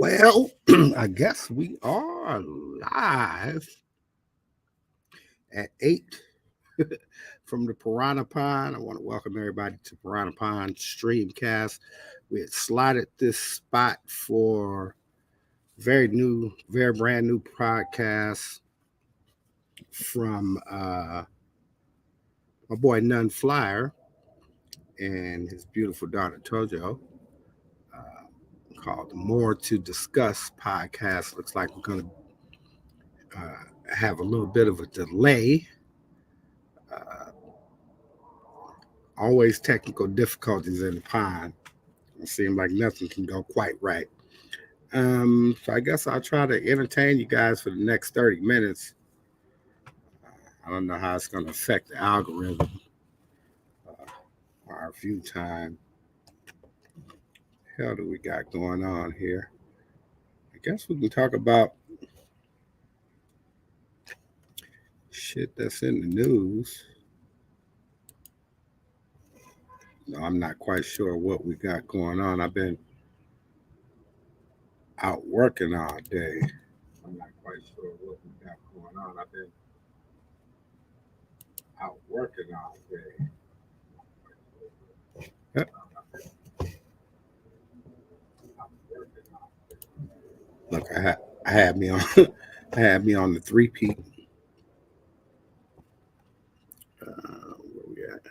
Well, I guess we are live at 8 from the Piranha Pond. I want to welcome everybody to Piranha Pond Streamcast. We had slotted this spot for very brand new podcast from my boy NunFlyyer and his beautiful daughter TOJO. Called More to Discuss podcast. Looks like we're going to have a little bit of a delay. Uh, Always technical difficulties in the pond. It seems like nothing can go quite right. So I guess I'll try to entertain you guys for the next 30 minutes. I don't know how it's going to affect the algorithm or our view time. What the hell do we got going on here? I guess we can talk about shit that's in the news. No, I'm not quite sure what we got going on. I've been out working all day. I'm not quite sure what we got going on. I've been out working all day. Yep. Look, I had me on I had me on the 3P. Where we at?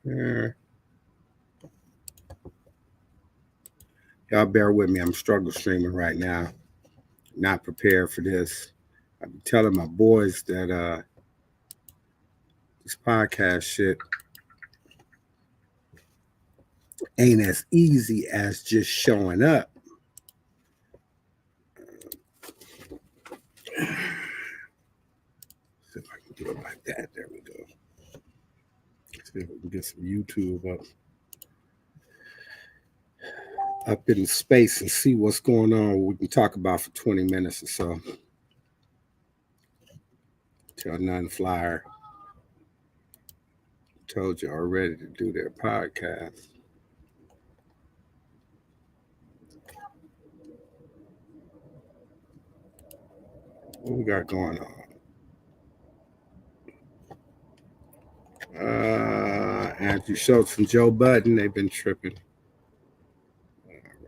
There. Y'all bear with me. I'm struggle streaming right now. Not prepared for this. I've been telling my boys that this podcast shit ain't as easy as just showing up. See if I can do it like that. There we go. See if we can get some YouTube up in space and see what's going on. We can talk about for 20 minutes or so. Tell NunFlyyer TOJO are ready to do their podcast. What we got going on? Andrew Schultz and Joe Budden, they've been tripping.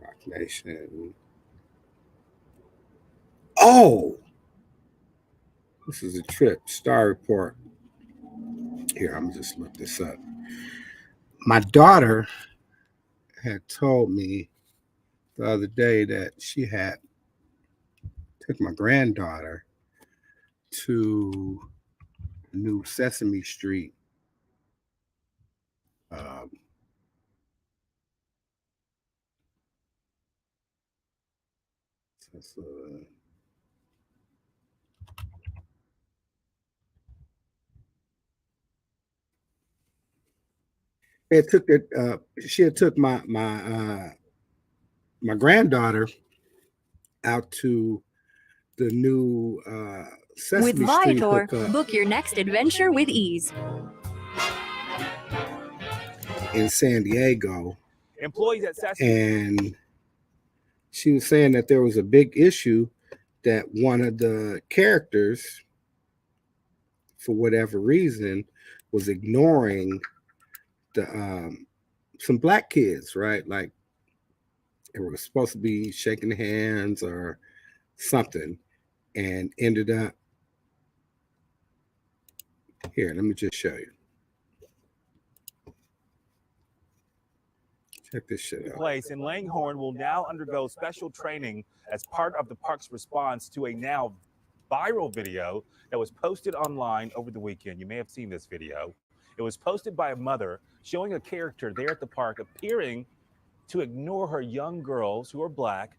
Rock Nation. Oh, this is a trip. Star Report. Here, I'm just look this up. My daughter had told me the other day that she had took my granddaughter to New Sesame Street. It took it. She had took my granddaughter out to the new Sesame With Street Viator, hookup book your next adventure with ease. in San Diego. Employees at Sesame. And she was saying that there was a big issue that one of the characters, for whatever reason, was ignoring the some black kids, right? Like they were supposed to be shaking hands or something, and ended up here. Let me just show you. Check this shit out. Place in Langhorne will now undergo special training as part of the park's response to a now viral video that was posted online over the weekend. You may have seen this video. It was posted by a mother showing a character there at the park appearing to ignore her young girls who are black.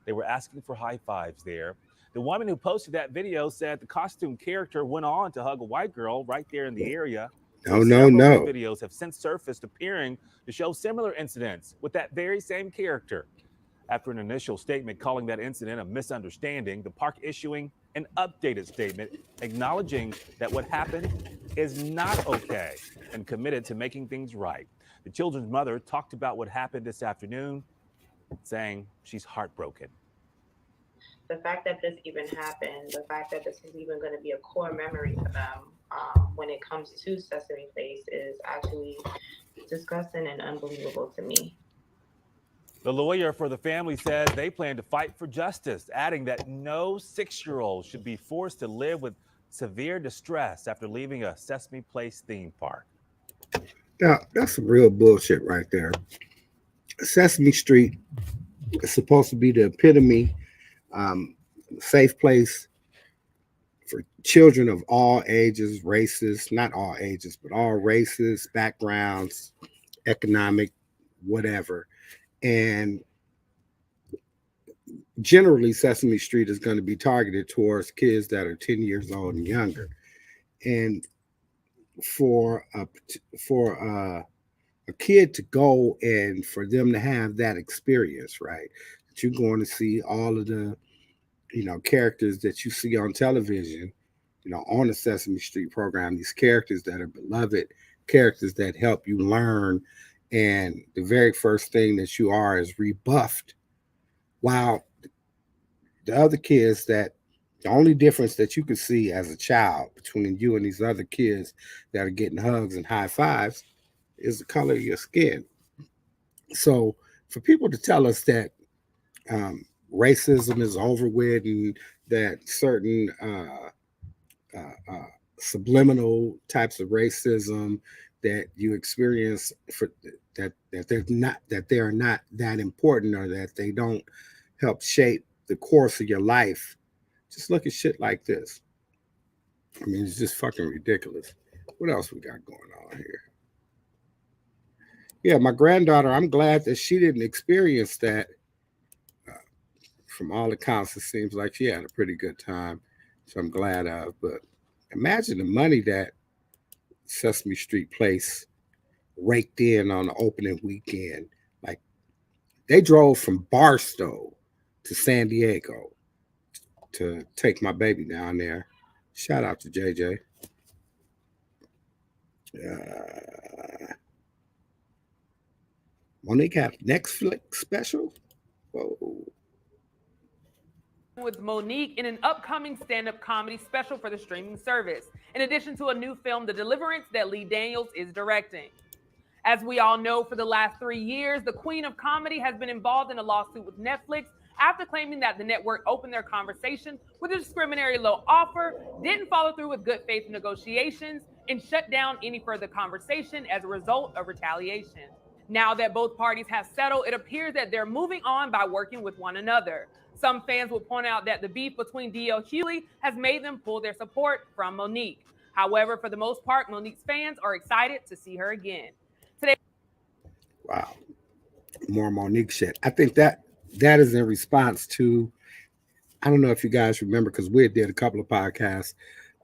They were asking for high fives there. The woman who posted that video said the costume character went on to hug a white girl right there in the area. No. Videos have since surfaced appearing to show similar incidents with that very same character. After an initial statement calling that incident a misunderstanding, the park issuing an updated statement acknowledging that what happened is not okay and committed to making things right. The children's mother talked about what happened this afternoon, saying she's heartbroken. The fact that this even happened, the fact that this is even going to be a core memory for them when it comes to Sesame Place is actually disgusting and unbelievable to me. The lawyer for the family says they plan to fight for justice, adding that no 6-year-old should be forced to live with severe distress after leaving a Sesame Place theme park. Now, that's some real bullshit right there. Sesame Street is supposed to be the epitome, safe place for children of all ages, races, not all ages, but all races, backgrounds, economic, whatever. And generally, Sesame Street is going to be targeted towards kids that are 10 years old and younger. And for a kid to go and for them to have that experience, right? That you're going to see all of the, characters that you see on television, on the Sesame Street program, these characters that are beloved, characters that help you learn. And the very first thing that you are is rebuffed. While the other kids that the only difference that you can see as a child between you and these other kids that are getting hugs and high fives is the color of your skin. So for people to tell us that racism is over with and that certain subliminal types of racism that you experience for that they are not that important or that they don't help shape the course of your life. Just look at shit like this. I mean, it's just fucking ridiculous. What else we got going on here? Yeah, my granddaughter, I'm glad that she didn't experience that. From all accounts, it seems like she had a pretty good time. So I'm glad of. But imagine the money that Sesame Street Place raked in on the opening weekend. Like, they drove from Barstow to San Diego to take my baby down there. Shout out to JJ. Monique have Netflix special? Whoa. With Monique in an upcoming stand-up comedy special for the streaming service, in addition to a new film, The Deliverance, that Lee Daniels is directing. As we all know, for the last 3 years, the Queen of Comedy has been involved in a lawsuit with Netflix after claiming that the network opened their conversation with a discriminatory low offer, didn't follow through with good faith negotiations, and shut down any further conversation as a result of retaliation. Now that both parties have settled, it appears that they're moving on by working with one another. Some fans will point out that the beef between D.L. Hughley has made them pull their support from Monique. However, for the most part, Monique's fans are excited to see her again. Today, wow, more Monique shit. I think that is in response to, I don't know if you guys remember, because we did a couple of podcasts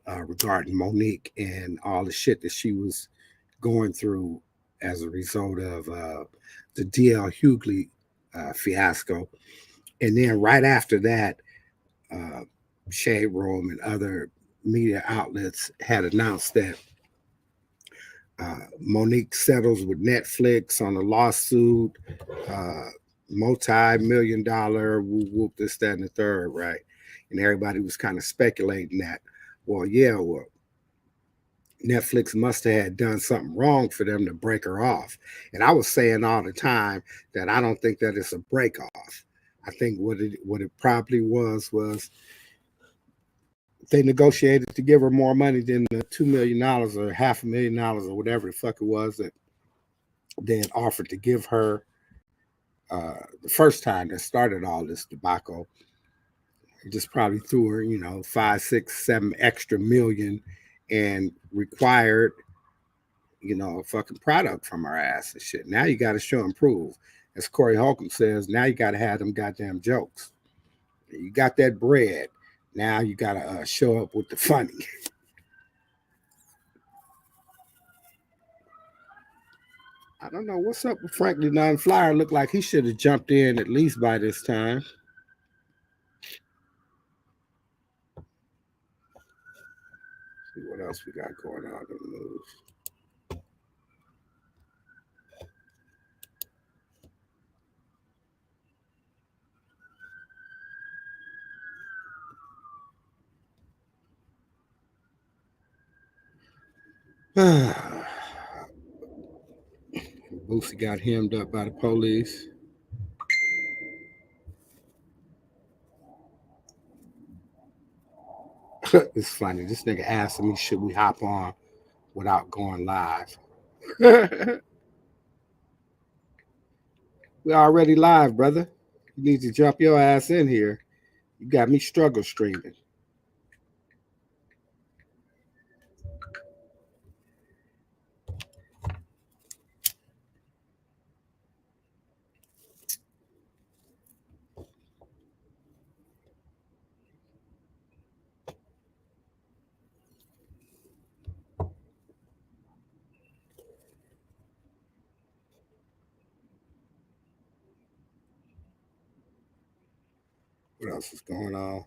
regarding Monique and all the shit that she was going through as a result of the D.L. Hughley fiasco. And then right after that, Shade Room and other media outlets had announced that Monique settles with Netflix on a lawsuit, multi-million-dollar, whoop, this, that, and the third, right? And everybody was kind of speculating that, well, Netflix must have had done something wrong for them to break her off. And I was saying all the time that I don't think that it's a break off. I think what it probably was they negotiated to give her more money than the $2 million or $500,000 or whatever the fuck it was that they had offered to give her the first time that started all this debacle. It just probably threw her, 5, 6, 7 extra million and required, a fucking product from her ass and shit. Now you got to show and prove. As Corey Holcomb says, now you got to have them goddamn jokes. You got that bread. Now you got to show up with the funny. I don't know what's up with Frankly NunFlyyer. Looked like he should have jumped in at least by this time. See what else we got going on in the news. Boosie got hemmed up by the police. It's funny. This nigga asked me, should we hop on without going live? We already live, brother. You need to jump your ass in here. You got me struggle streaming. What else is going on?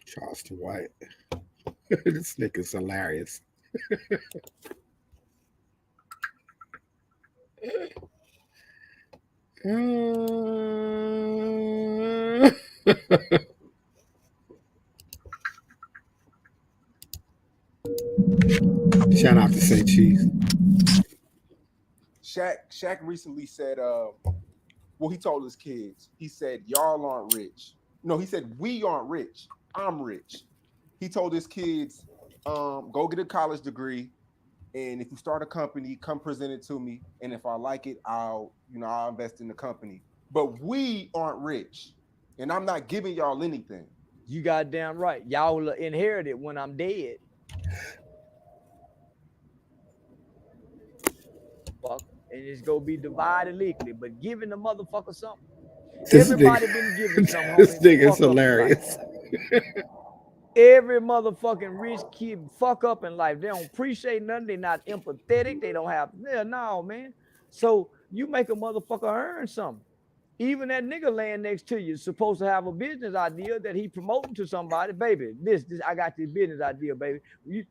Charleston White. This nigga's hilarious. Shout out to St. Cheese. Shaq recently said, well, he told his kids, he said, y'all aren't rich. No, he said, we aren't rich. I'm rich. He told his kids, go get a college degree. And if you start a company, come present it to me. And if I like it, I'll invest in the company. But we aren't rich. And I'm not giving y'all anything. You goddamn right. Y'all will inherit it when I'm dead. Fuck. And it's gonna be divided legally. But giving the motherfucker something. Everybody been giving something. This nigga is hilarious. Every motherfucking rich kid fuck up in life. They don't appreciate nothing. They're not empathetic. They don't have, no, man. So you make a motherfucker earn something. Even that nigga laying next to you is supposed to have a business idea that he promoting to somebody. Baby, this I got this business idea, baby.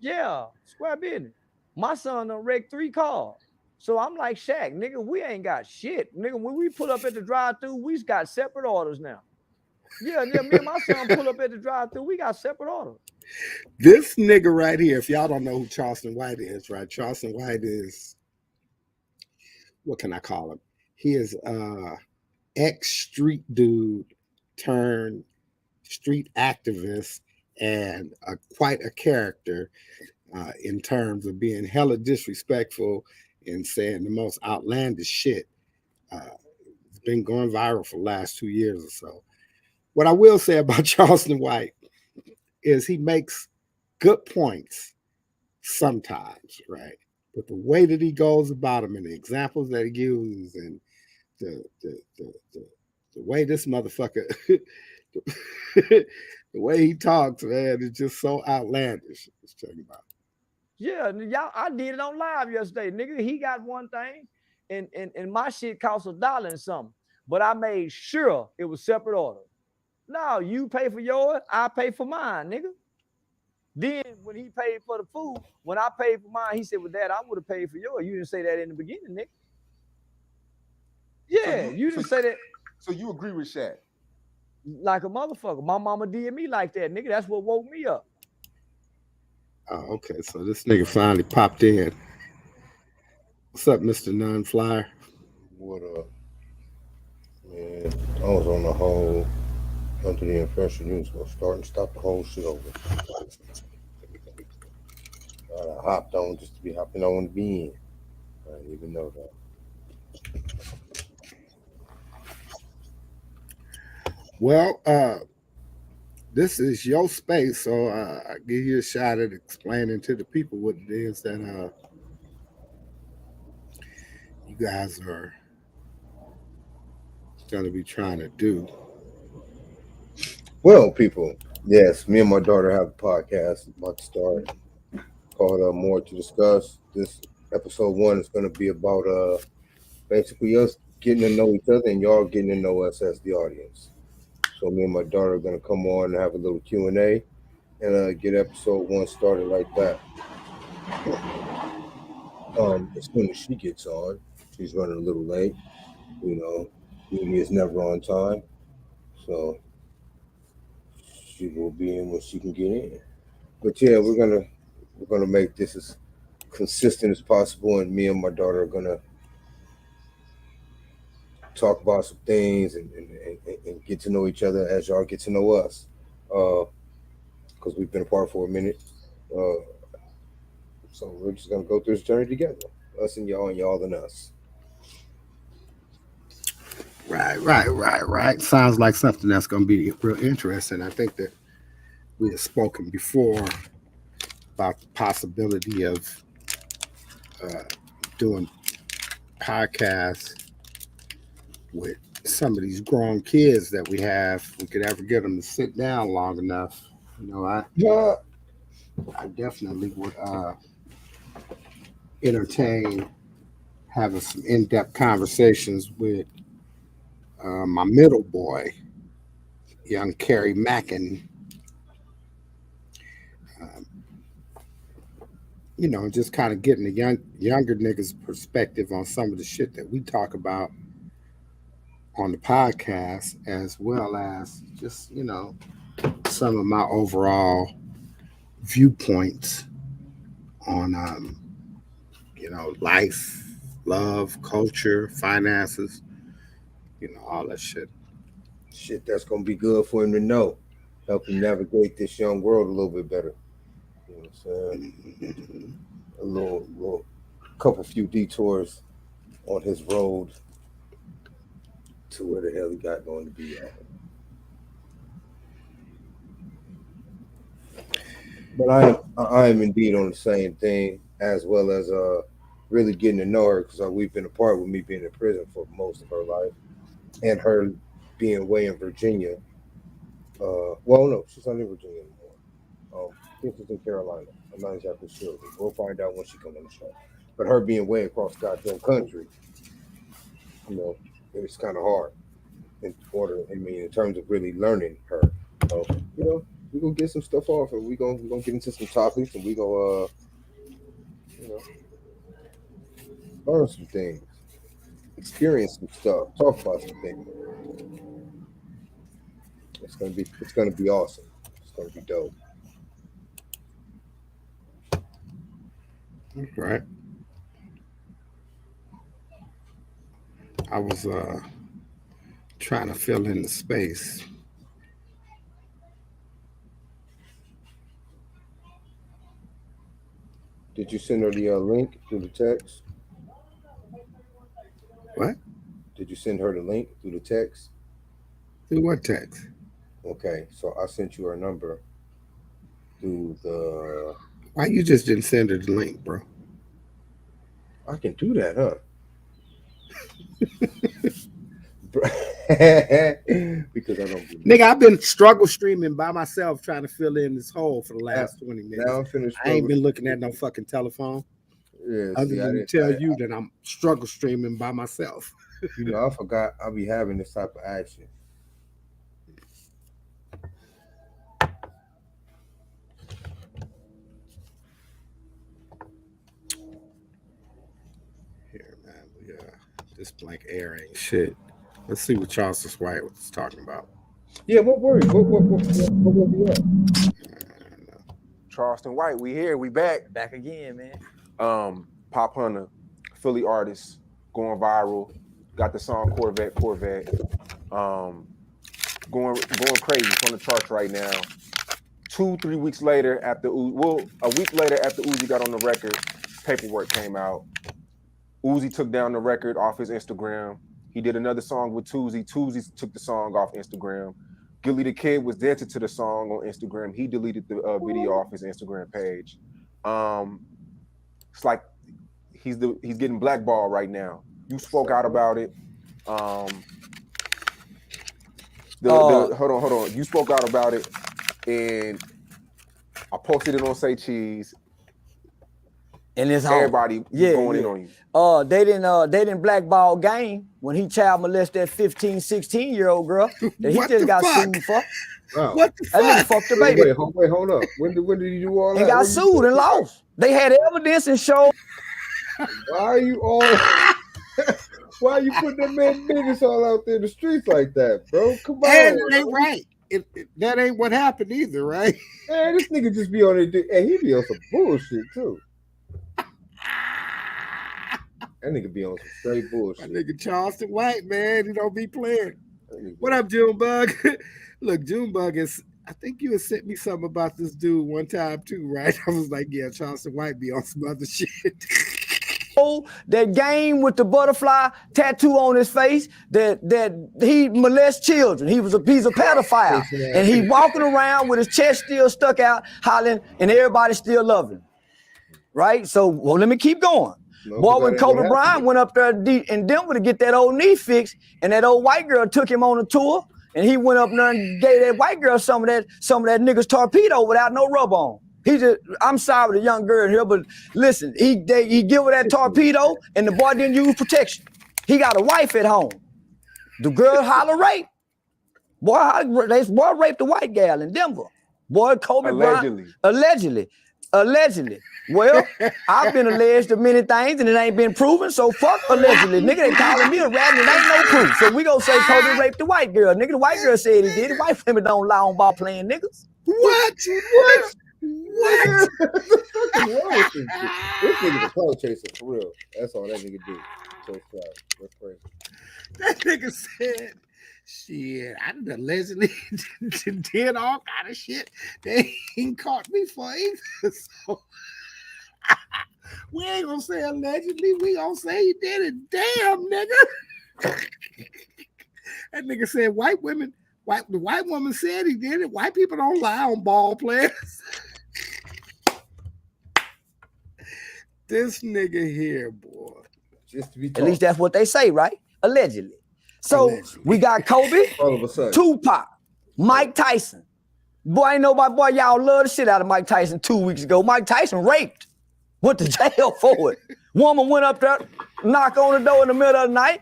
Yeah, square business. My son done wrecked 3 cars. So I'm like, Shaq, nigga, we ain't got shit. Nigga, when we pull up at the drive-thru, we got separate orders now. Yeah, me and my son pull up at the drive-thru, we got separate orders. This nigga right here, if y'all don't know who Charleston White is, right? Charleston White is, what can I call him? He is ex-street dude turned street activist and quite a character in terms of being hella disrespectful and saying the most outlandish shit. It's been going viral for the last 2 years or so. What I will say about Charleston White is he makes good points sometimes, right? But the way that he goes about them and the examples that he uses and the way this motherfucker, the way he talks, man, is just so outlandish. Let's check him out. Yeah, y'all, I did it on live yesterday. Nigga, he got one thing and my shit cost $1 and something. But I made sure it was separate order. No, you pay for yours, I pay for mine, nigga. Then when he paid for the food, when I paid for mine, he said, well, Dad, I would have paid for yours. You didn't say that in the beginning, nigga. Yeah, you didn't say that. So you agree with Shaq? Like a motherfucker. My mama did me like that, nigga. That's what woke me up. Oh, okay. So this nigga finally popped in. What's up, Mr. NunFlyyer? What up? Man, I was on the whole under the impression you was gonna start and stop the whole shit over. I hopped on just to be hopping on to be in. I didn't even know that. Well, this is your space, so I give you a shot at explaining to the people what it is that you guys are going to be trying to do. Well, people, yes, me and my daughter have a podcast about to start called More to Discuss. This episode 1 is going to be about basically us getting to know each other and y'all getting to know us as the audience. So me and my daughter are going to come on and have a little Q&A and get episode 1 started like that. As soon as she gets on, she's running a little late. You know, Uni is never on time, so she will be in when she can get in. But yeah, we're gonna make this as consistent as possible, and me and my daughter are gonna talk about some things and get to know each other as y'all get to know us, because we've been apart for a minute. Uh, so we're just gonna go through this journey together, us and y'all and us. Right. Sounds like something that's going to be real interesting. I think that we have spoken before about the possibility of doing podcasts with some of these grown kids that we have. If we could ever get them to sit down long enough. Yeah, I definitely would entertain having some in-depth conversations with my middle boy, young Kerry Mackin. Um, just kind of getting the younger niggas' perspective on some of the shit that we talk about on the podcast, as well as just some of my overall viewpoints on life, love, culture, finances, all that shit. shit that's gonna be good for him to know, help him navigate this young world a little bit better. You know what I'm saying? A little couple few detours on his road to where the hell he got going to be at. But I am indeed on the same thing, as well as really getting to know her, because we've been apart with me being in prison for most of her life and her being away in Virginia. Well, no, she's not in Virginia anymore. I think she's in Carolina. I'm not exactly sure. We'll find out when she comes on the show. But her being way across the goddamn country, it's kind of hard in terms of really learning her. So, we're gonna get some stuff off, and we're gonna get into some topics, and we're gonna learn some things, experience some stuff, talk about some things. It's gonna be awesome. It's gonna be dope. Right. I was trying to fill in the space. Did you send her the link through the text? What? Did you send her the link through the text? Through what text? Okay, so I sent you her number through the. Why you just didn't send her the link, bro? I can do that, huh? Because I don't. Nigga, I've been struggle streaming by myself trying to fill in this hole for the last 20 minutes. Now I'm finished. I ain't been looking at no fucking telephone. Yeah, other than to tell you that I'm struggle streaming by myself. I forgot I'll be having this type of action. Here, man. This blank air ain't shit. Let's see what Charleston White was talking about. Yeah, what word? What will be up? Charleston White, we here, we back again, man. Pop Hunter, Philly artist, going viral. Got the song Corvette. Going crazy. It's on the charts right now. 2-3 weeks later, a week later after Uzi got on the record, paperwork came out. Uzi took down the record off his Instagram. He did another song with Tuzi. Tuzi took the song off Instagram. Gilly the Kid was dancing to the song on Instagram. He deleted the video off his Instagram page. It's like he's getting blackballed right now. You spoke out about it. hold on. You spoke out about it, and I posted it on Say Cheese. And it's everybody going in on you. They didn't blackball Game when he child molested that 15, 16-year-old girl that he just got sued for. Wow. What the That nigga fuck? fucked the baby. Wait, hold up. When did he do all that? And got sued and lost. They had evidence and showed. Why are you all? Why you putting that man business all out there in the streets like that, bro? Come on. And it ain't right. That ain't what happened either, right? Man, this nigga just be on it, and he be on some bullshit too. That nigga be on some straight bullshit. That nigga Charleston White, man, he don't be playing. What up, Junebug? Look, Junebug is. I think you had sent me something about this dude one time too, right? I was like, yeah, Charleston White be on some other shit. That Game with the butterfly tattoo on his face, that he molests children. He's a pedophile, and he walking around with his chest still stuck out, hollering, and everybody still loving him. Right? So, well, let me keep going. No, boy, when Kobe Bryant went up there in Denver to get that old knee fixed, and that old white girl took him on a tour, and he went up there and gave that white girl some of that nigga's torpedo without no rub on. He just, I'm sorry with the young girl here, but listen, he give her that torpedo, and the boy didn't use protection. He got a wife at home. The girl holler rape. Boy raped the white gal in Denver. Boy, Kobe Bryant. Allegedly. Well, I've been alleged of many things and it ain't been proven, so fuck allegedly. Nigga, they calling me a rat and it ain't no proof. So we gonna say Kobe raped the white girl. Nigga, the white girl said he did it. White women don't lie on ball playing niggas. What? What's wrong with this? This nigga's a cloud chaser for real. That's all that nigga do. So that's crazy. That nigga said, shit, I done allegedly did all kind of shit. They ain't caught me for either. So we ain't gonna say allegedly, we gonna say he did it. Damn, nigga. That nigga said the white woman said he did it. White people don't lie on ball players. This nigga here, boy. Just to be at least that's what they say, right? Allegedly. So we got Kobe, all of a sudden, Tupac, Mike Tyson. Boy, ain't nobody, boy, y'all love the shit out of Mike Tyson 2 weeks ago. Mike Tyson raped, went to jail for it. Woman went up there, knock on the door in the middle of the night.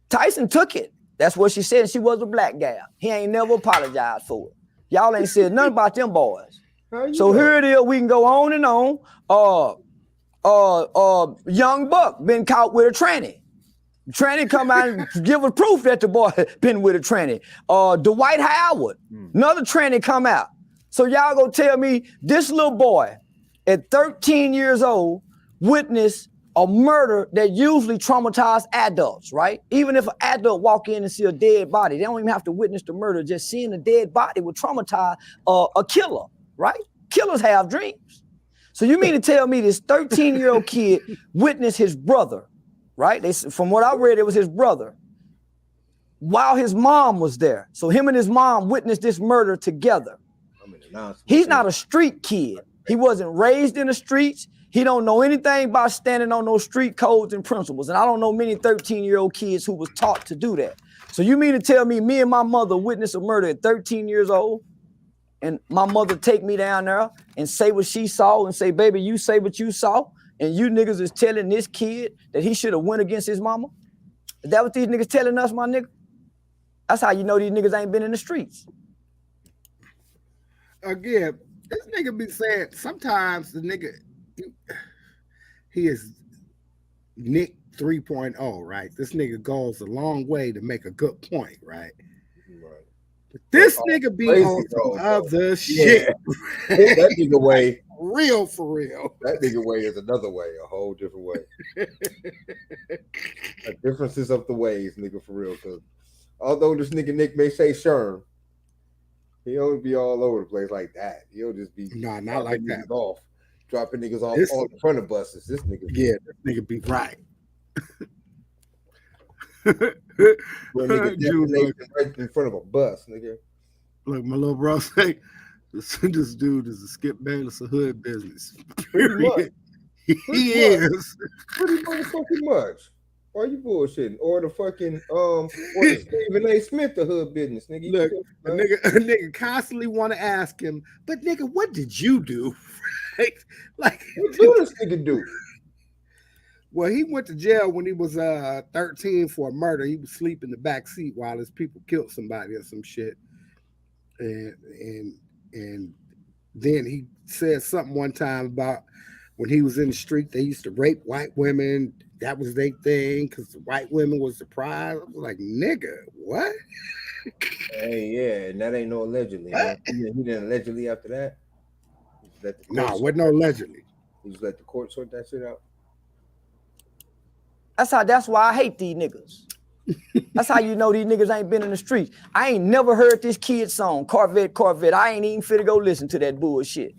Tyson took it. That's what she said. She was a black gal. He ain't never apologized for it. Y'all ain't said nothing about them boys. So here it is. We can go on and on. Young Buck been caught with a tranny. Tranny come out and give us proof that the boy been with a tranny. Dwight Howard, another tranny come out. So y'all gonna tell me this little boy at 13 years old witnessed a murder that usually traumatized adults, right? Even if an adult walk in and see a dead body, they don't even have to witness the murder. Just seeing a dead body would traumatize a killer, right? Killers have dreams. So you mean to tell me this 13-year-old kid witnessed his brother, right? From what I read, it was his brother, while his mom was there. So him and his mom witnessed this murder together. He's not a street kid. He wasn't raised in the streets. He don't know anything about standing on those street codes and principles. And I don't know many 13-year-old kids who was taught to do that. So you mean to tell me and my mother witnessed a murder at 13 years old? And my mother take me down there and say what she saw and say, baby, you say what you saw. And you niggas is telling this kid that he should have went against his mama? Is that what these niggas telling us, my nigga? That's how you know these niggas ain't been in the streets. Again, this nigga be saying sometimes the nigga, he is Nick 3.0, right? This nigga goes a long way to make a good point, right? But this nigga be on some other shit. That nigga way. Real for real. That nigga way is another way, a whole different way. A differences of the ways, nigga, for real. Because although this nigga Nick may say Sherm, he don't be all over the place like that. He'll just be not like that. Dropping niggas off all in front of buses. This nigga, this nigga be right. Nigga right in front of a bus, nigga. Look, my little bro say this dude is a Skip Bayless of hood business. Pretty much. He is pretty motherfucking much. Why you bullshitting? Or the fucking or the Stephen A. Smith, the hood business, nigga. You Look, tripping, a bro. nigga constantly want to ask him, but nigga, what did you do? like, What do this nigga do? well, he went to jail when he was 13 for a murder. He was sleeping in the back seat while his people killed somebody or some shit. And then he said something one time about when he was in the street, they used to rape white women. That was their thing because the white women was the prize. I was like, nigga, what? Hey, yeah, and that ain't no allegedly, huh? He didn't allegedly after that. He just let the court No, sort wasn't no allegedly. He just let the court sort that shit out. That's why I hate these niggas. That's how you know these niggas ain't been in the streets. I ain't never heard this kid song, Corvette, Corvette. I ain't even finna go listen to that bullshit.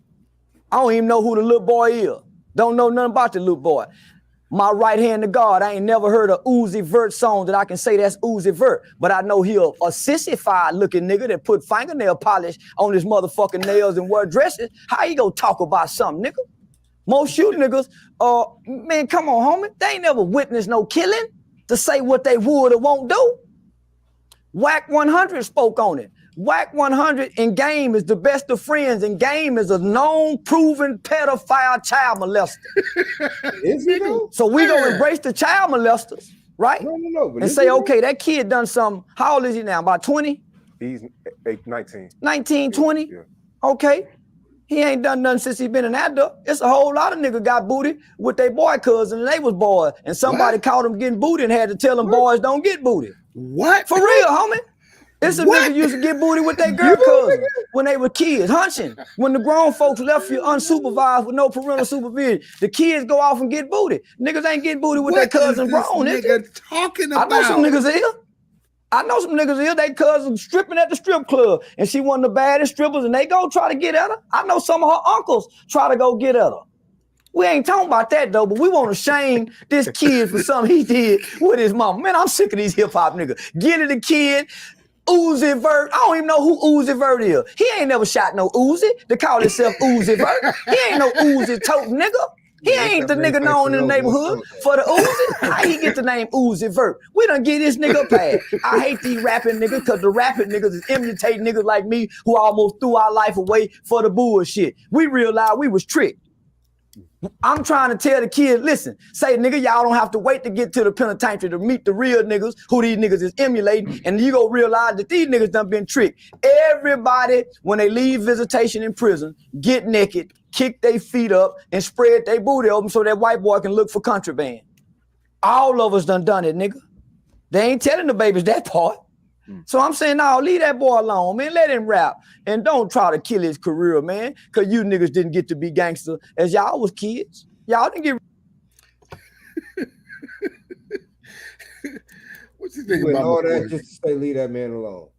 I don't even know who the little boy is. Don't know nothing about the little boy. My right hand to God, I ain't never heard a Uzi Vert song that I can say that's Uzi Vert. But I know he a sissified looking nigga that put fingernail polish on his motherfucking nails and wear dresses. How you gonna talk about something, nigga? Most you niggas, man, come on, homie. They ain't never witnessed no killing to say what they would or won't do. Whack 100 spoke on it. Whack 100 in Game is the best of friends, and Game is a known, proven pedophile child molester. Is he though? So we gonna embrace the child molesters, right? No. But and say, okay, that kid done something. How old is he now? About 20? He's 19. 19, 20? Yeah. Okay. He ain't done nothing since he been an adult. It's a whole lot of niggas got booted with their boy cousin and they was boys. And somebody caught them getting booted and had to tell them boys don't get booted. What? For real, homie. It's a nigga used to get booted with their girl cousin when they were kids, hunching. When the grown folks left you unsupervised with no parental supervision, the kids go off and get booted. Niggas ain't getting booted with their cousin grown, nigga talking about? I know some niggas here. They cousin stripping at the strip club, and she one of the baddest strippers, and they go try to get at her. I know some of her uncles try to go get at her. We ain't talking about that though, but we want to shame this kid for something he did with his mama. Man, I'm sick of these hip hop niggas. Get it, the kid. Uzi Vert. I don't even know who Uzi Vert is. He ain't never shot no Uzi to call himself Uzi Vert. He ain't no Uzi tote nigga. He ain't the nigga known in the neighborhood for the Uzi. How he get the name Uzi Vert? We done get this nigga paid. I hate these rapping niggas because the rapping niggas is imitating niggas like me who almost threw our life away for the bullshit. We realized we was tricked. I'm trying to tell the kid, listen, say nigga, y'all don't have to wait to get to the penitentiary to meet the real niggas who these niggas is emulating, and you go realize that these niggas done been tricked. Everybody, when they leave visitation in prison, get naked, kick their feet up, and spread their booty open so that white boy can look for contraband. All of us done it, nigga. They ain't telling the babies that part. So I'm saying, no, leave that boy alone, man. Let him rap. And don't try to kill his career, man. Because you niggas didn't get to be gangster as y'all was kids. Y'all didn't get... What you think With about all that, just to say, leave that man alone.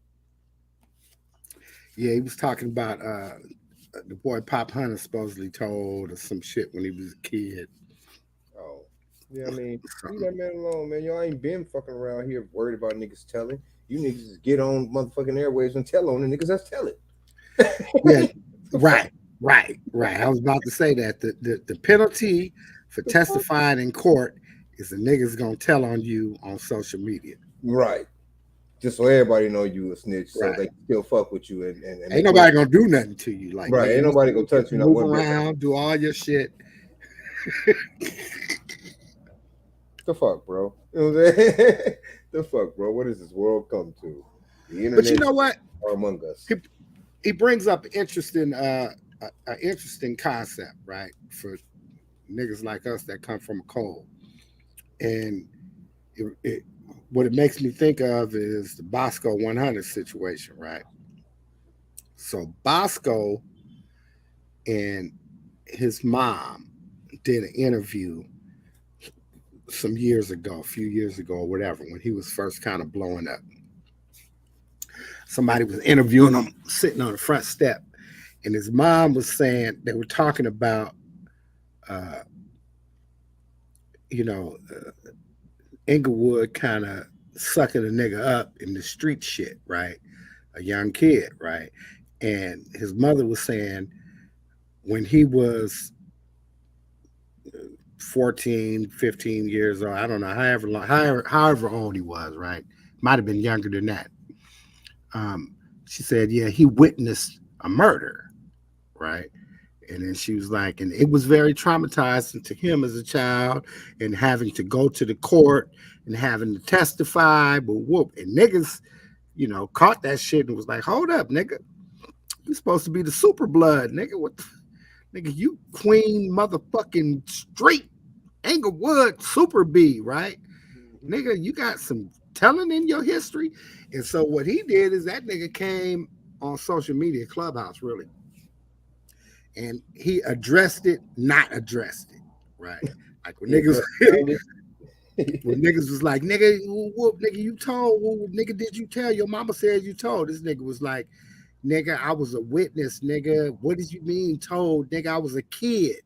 Yeah, he was talking about the boy Pop Hunter supposedly told or some shit when he was a kid. Oh, yeah, I mean, leave that man alone, man. Y'all ain't been fucking around here worried about niggas telling. You niggas just get on motherfucking airwaves and tell on the niggas that's telling. Yeah, right. I was about to say that the penalty for testifying in court is the niggas gonna tell on you on social media. Right. Just so everybody know you a snitch, so Right. they can still fuck with you. And ain't nobody gonna do nothing to you. Like, right, nigga, ain't nobody gonna touch you. Move around, do all your shit. The fuck, bro? You know what I'm saying? The fuck, bro? What does this world come to? The internet, But you know what? are among us. He brings up an interesting concept, right? For niggas like us that come from a cold. And what it makes me think of is the Bosco 100 situation, right? So Bosco and his mom did an interview some years ago, a few years ago or whatever, when he was first kind of blowing up. Somebody was interviewing him sitting on the front step, and his mom was saying, they were talking about, Inglewood kind of sucking a nigga up in the street shit, right? A young kid, right? And his mother was saying when he was 14, 15 years old. I don't know, however old he was, right? Might have been younger than that. She said, yeah, he witnessed a murder, right? And then she was like, and it was very traumatizing to him as a child, and having to go to the court and having to testify. But whoop, and niggas, caught that shit and was like, hold up, nigga. You supposed to be the super blood, nigga. What the, nigga, you Queen motherfucking Street Englewood Super B, right? Nigga, you got some telling in your history. And so what he did is that nigga came on social media, Clubhouse, really. And he addressed it, not addressed it, right? Like when niggas when niggas was like, nigga, whoop, nigga, you told, nigga, did you tell? Your mama said you told. This nigga was like, nigga, I was a witness, nigga. What did you mean told? Nigga, I was a kid.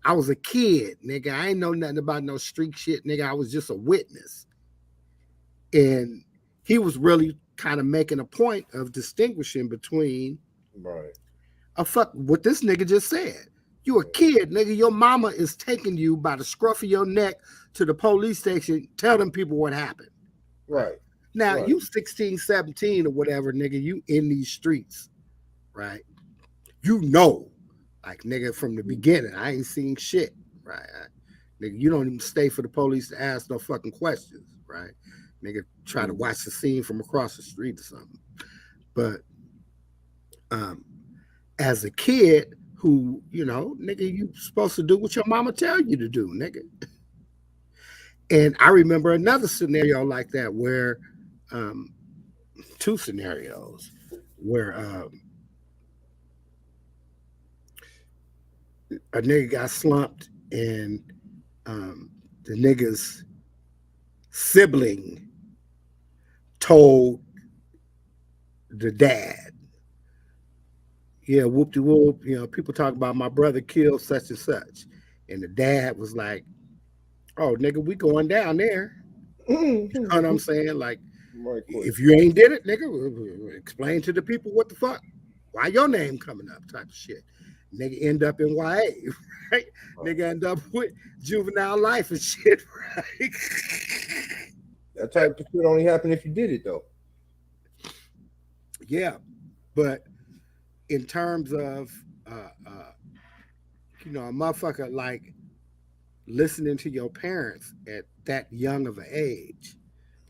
Nigga. I ain't know nothing about no street shit, nigga. I was just a witness. And he was really kind of making a point of distinguishing between what this nigga just said. You a kid, nigga. Your mama is taking you by the scruff of your neck to the police station. Tell them people what happened. Right. Now, you 16, 17 or whatever, nigga, you in these streets, right? Like, nigga, from the beginning, I ain't seen shit, right? Nigga, you don't even stay for the police to ask no fucking questions, right? Nigga, try to watch the scene from across the street or something. But as a kid who, nigga, you supposed to do what your mama tell you to do, nigga. And I remember another scenario like that where, two scenarios where a nigga got slumped and the nigga's sibling told the dad, yeah, whoop-de-whoop, people talk about my brother killed such and such. And the dad was like, oh, nigga, we going down there. You know what I'm saying? Like, if you ain't did it, nigga, explain to the people what the fuck, why your name coming up type of shit. Nigga end up in YA, right? Nigga end up with juvenile life and shit, right? That type of shit only happened if you did it, though. Yeah, but in terms of, a motherfucker like listening to your parents at that young of an age,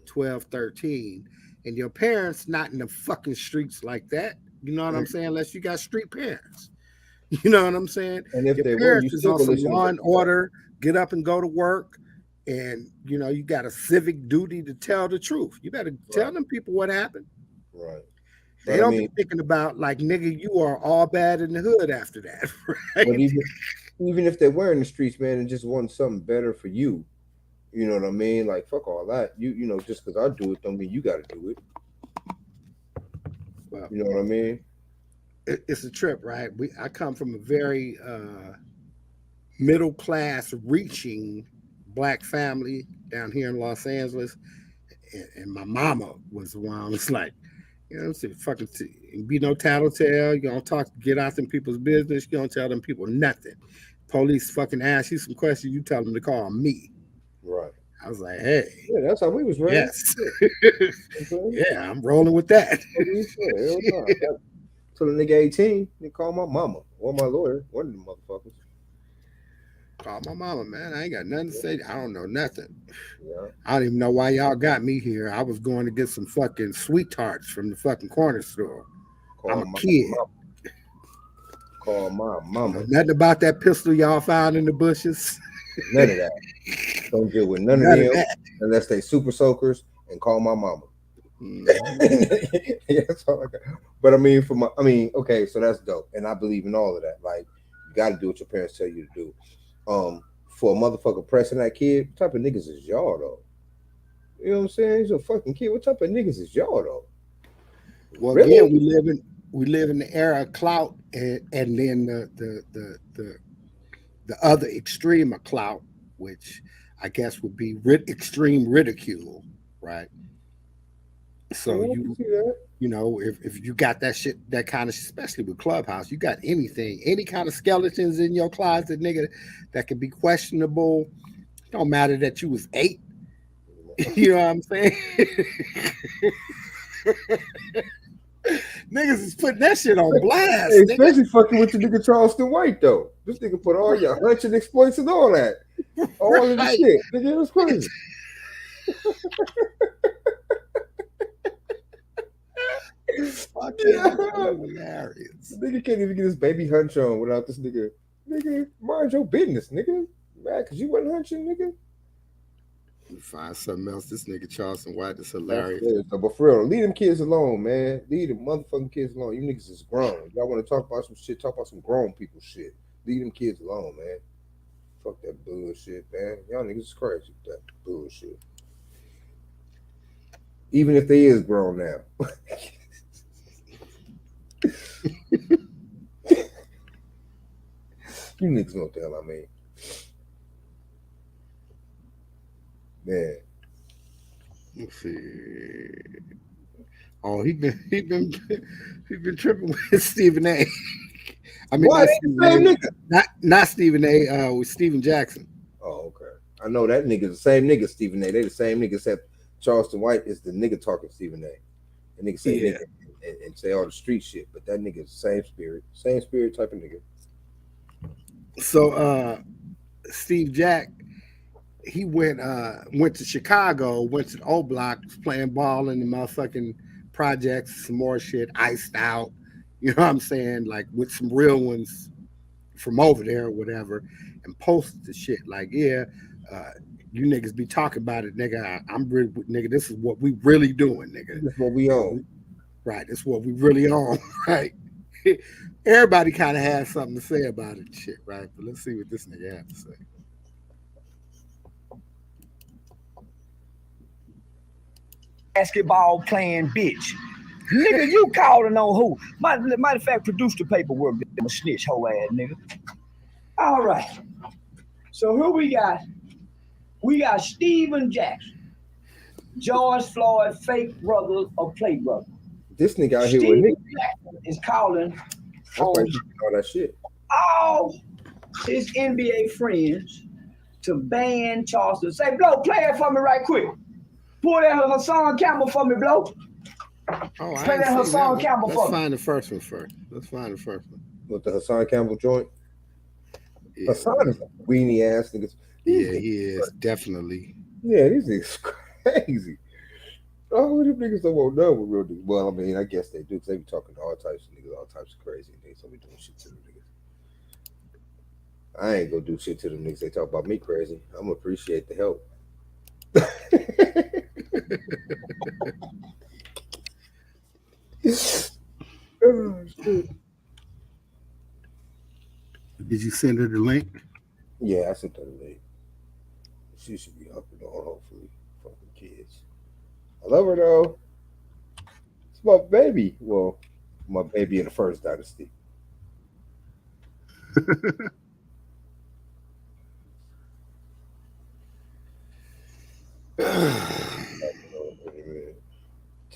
12, 13, and your parents not in the fucking streets like that, you know what I'm saying? Unless you got street parents. You know what I'm saying? And if your they parents were, is on some law and order, get up and go to work, and you got a civic duty to tell the truth. You better tell them people what happened. Right. They don't be thinking about like, nigga, you are all bad in the hood after that, right? But even if they were in the streets, man, and just want something better for you, you know what I mean? Like, fuck all that. You know, just because I do it don't mean you got to do it. Well, you know what I mean? It's a trip, right? I come from a very middle class reaching black family down here in Los Angeles, and my mama was the one was like, fucking be no tattletale. You don't get out them people's business. You don't tell them people nothing. Police fucking ask you some questions, you tell them to call me. Right. I was like, hey. Yeah, that's how we was raised. Yes. Yeah, I'm rolling with that. So the nigga 18, they call my mama or my lawyer, one of them motherfuckers. Call my mama, man. I ain't got nothing to say. I don't know nothing. Yeah. I don't even know why y'all got me here. I was going to get some fucking sweet tarts from the fucking corner store. I'm a kid. Call my mama. Nothing about that pistol y'all found in the bushes. None of that. Don't deal with none of them unless they super soakers, and call my mama. Yeah, that's all I got. But okay, so that's dope, and I believe in all of that. Like, you got to do what your parents tell you to do. For a motherfucker pressing that kid, what type of niggas is y'all though? You know what I'm saying? He's a fucking kid. What type of niggas is y'all though? Well, really? Again, we live in the era of clout, and then the other extreme of clout, which I guess would be extreme ridicule, right? So Yeah, I can see that. you know, if you got that shit, that kind of, especially with Clubhouse, you got anything, any kind of skeletons in your closet, nigga, that could be questionable. Don't matter that you was 8. You know what I'm saying? Niggas is putting that shit on blast, Hey, nigga. especially fucking with the nigga Charleston White though. This nigga put all your hunching exploits and all that. All of the Right. shit. Nigga, it was crazy. Fucking Yeah. hilarious. The nigga can't even get his baby hunch on without this nigga. Nigga, mind your business, nigga. Mad because you wasn't hunching, nigga. You find something else. This nigga Charleston White is That's hilarious. good. So, but for real, leave them kids alone, man. Leave the motherfucking kids alone. You niggas is grown. Y'all want to talk about some shit, talk about some grown people shit. Leave them kids alone, man. Fuck that bullshit, man. Y'all niggas is crazy with that bullshit. Even if they is grown now. You niggas know what the hell I mean. Man. Let's see. Oh, he been tripping with Stephen A. I mean, What? Same nigga. not Stephen A. With Stephen Jackson. Oh, okay. I know that nigga's the same nigga, Stephen A. They the same nigga, except Charleston White is the nigga talking Stephen A. The nigga say nigga and say all the street shit, but that nigga's the same spirit type of nigga. So Steve Jack, he went to Chicago, went to the O Block, was playing ball in the motherfucking projects, some more shit, iced out. You know what I'm saying? Like with some real ones from over there or whatever, and posted the shit like, yeah, you niggas be talking about it, nigga. I'm really, nigga. This is what we really doing, nigga. This is what we own. Right. That's what we really on. Right. Everybody kind of has something to say about it, shit. Right. But let's see what this nigga has to say. Basketball playing bitch. Nigga, you calling on who? Matter of fact, produce the paperwork. I'm a snitch, hoe ass nigga. All right. So here we got Stephen Jackson, George Floyd, fake brother of play brother. This nigga out here with Stephen niggas. Jackson is calling That's why on he doing all that shit. all his NBA friends to ban Charleston. Say, Blow, play it for me right quick. Pull that Hassan Campbell for me, Blow. Oh, Play that Hassan Campbell for Let's me. find the first one first. Let's find the first one. With the Hassan Campbell joint. Yeah, Hassan is a weenie ass niggas. yeah, he is definitely. Yeah, these niggas crazy. Oh, them niggas don't want none with real niggas. Well, I mean, I guess they do, because they be talking to all types of niggas, all types of crazy niggas. So we doing shit to them niggas. I ain't gonna do shit to them niggas. They talk about me crazy. I'm gonna appreciate the help. Oh, shit. Did you send her the link? Yeah, I sent her the link. She should be up and on, hopefully. Fucking kids. I love her though. It's my baby. Well, my baby in the first dynasty.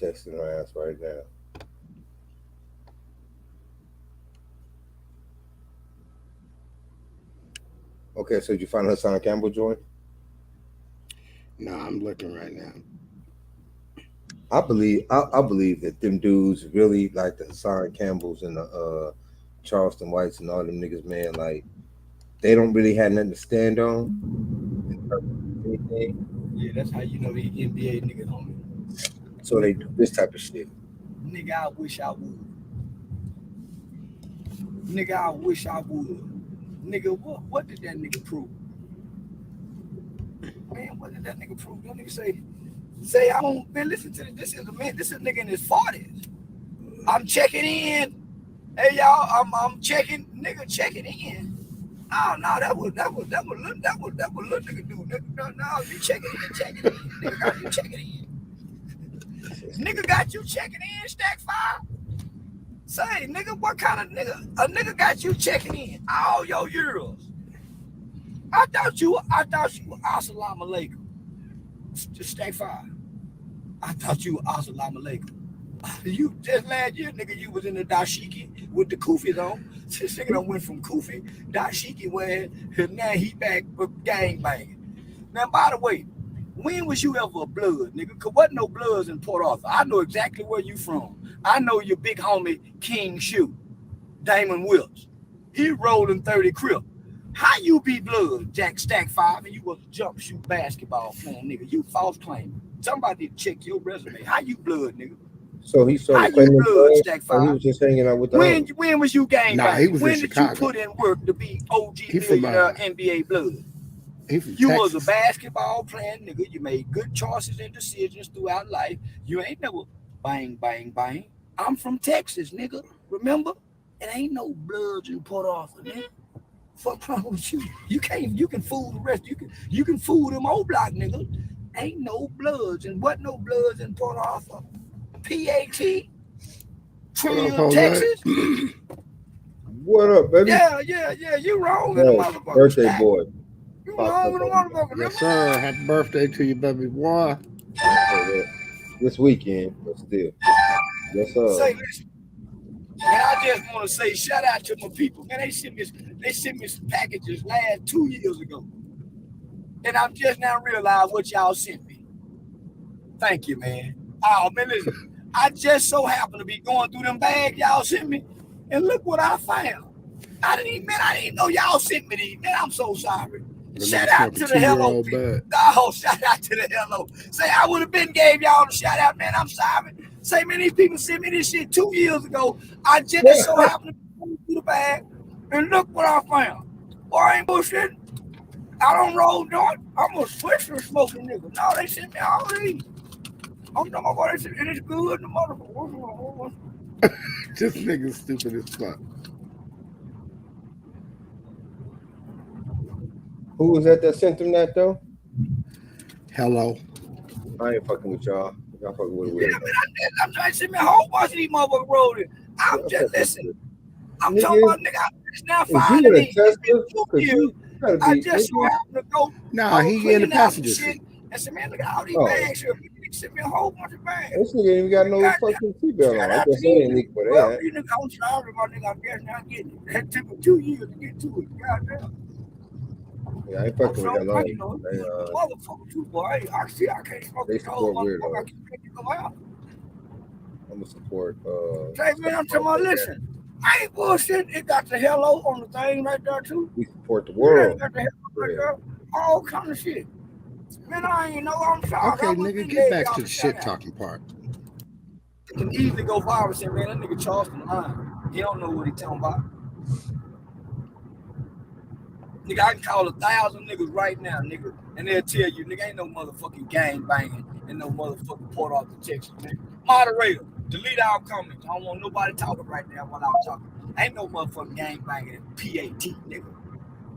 Texting her ass right now. Okay, so did you find her Hassan Campbell joint? No, I'm looking right now. I believe that them dudes really like the Hassan Campbells and the Charleston Whites and all them niggas, man. Like they don't really have nothing to stand on. Yeah, that's how you know the NBA nigga homie. So they do this type of shit. Nigga, I wish I would. Nigga, I wish I would. Nigga, what did that nigga prove? Man, what did that nigga prove? That nigga say I don't, man, listen to this. This is a nigga in his 40s. I'm checking in. Hey y'all, I'm checking in. Oh no, that was little nigga do. Nigga, no, you checking in. Nigga got you checking in. Nigga got you checking in, Stack 5. Say, nigga, what kind of nigga? A nigga got you checking in all your years. I thought you were assalamu alaikum. Just Stack 5. I thought you were Assalamu alaikum. You just last year, nigga, you was in the dashiki with the kufis on. This nigga done went from kufi, dashiki wearing, and now he back with gang banging. Now, by the way, when was you ever a blood, nigga? Cause wasn't no bloods in Port Arthur. I know exactly where you from. I know your big homie King Shoe, Damon Wills. He rolling 30 crib. How you be blood, Jack Stack 5, and you was a jump shoot basketball playing, nigga? You false claim. Somebody check your resume. How you blood, nigga? So he started How you claiming blood, blood, Stack or he 5? was just hanging out with the When homies? was you gang Nah, he banging? was in When did you Chicago. put in work to be OG He from, millionaire NBA blood? He from You Texas. was a basketball playing nigga. You made good choices and decisions throughout life. You ain't never bang, bang, bang. I'm from Texas, nigga. Remember? It ain't no bloods in Port Arthur, nigga. Fuck wrong with you? You can fool the rest. You can fool them old block niggas. Ain't no bloods and what no bloods in Port Arthur. PAT, Trinidad, Jose? Texas. What up, baby? Yeah. You wrong in the No, motherfucker. birthday Stack. boy. You wrong in the motherfucker. Yes, sir. Happy birthday to you, baby boy. This weekend, but still. Yes, sir. Say, listen, and I just want to say shout out to my people. Man, they sent me some packages last 2 years ago. And I'm just now realizing what y'all sent me. Thank you, man. Oh, man, listen. I just so happened to be going through them bags y'all sent me. And look what I found. I didn't even know y'all sent me these. Man, I'm so sorry. Shout out to the hello people. Oh, shout out to the hello. Say I would have been gave y'all the shout out, man. I'm sorry. Say, man, these people sent me this shit 2 years ago. I just so happened to be going through the bag. And look what I found. Boy, I ain't bullshit. I don't roll joint. I'm a Swisher smoking nigga. No, they sent me all these. I'm talking about they sent me. It's good, the motherfucker. This nigga's stupid as fuck. Who was that sent them that though? Hello. I ain't fucking with y'all. Y'all fucking with weird. I'm trying to send me a whole bunch of these motherfuckers rolling. I'm just listen. I'm talking about nigga. It's now Is you in a Tesla? I just so happened to go. Nah, he in the passenger seat. And said, man, look at all these bags here. He sent me a whole bunch of bags. This nigga ain't even got no fucking seatbelt on. I guess they ain't leak where they at. I'm sorry, my nigga. I guess not getting it. That took me 2 years to get to it. Goddamn. Yeah, I ain't fucking with hello. Motherfucker, too, boy. I see. I can't smoke this whole motherfucker. I can't make it go out. I'm gonna support. Say, man, I'm talking about, listen. I ain't bullshit. It got the hello on the thing right there, too. We support the world. Got the hello right there. All kind of shit. Man, I ain't know. I'm sorry. Okay, nigga, get back to the shit talking part. It can easily go viral. Say, man, that nigga Charleston line. He don't know what he talking about. Nigga, I can call 1,000 niggas right now, nigga, and they'll tell you, nigga, ain't no motherfucking gang banging in no motherfucking Port Arthur, Texas, nigga. Moderator, delete our comments. I don't want nobody talking right now while I'm talking. Ain't no motherfucking gang banging in PAT, nigga.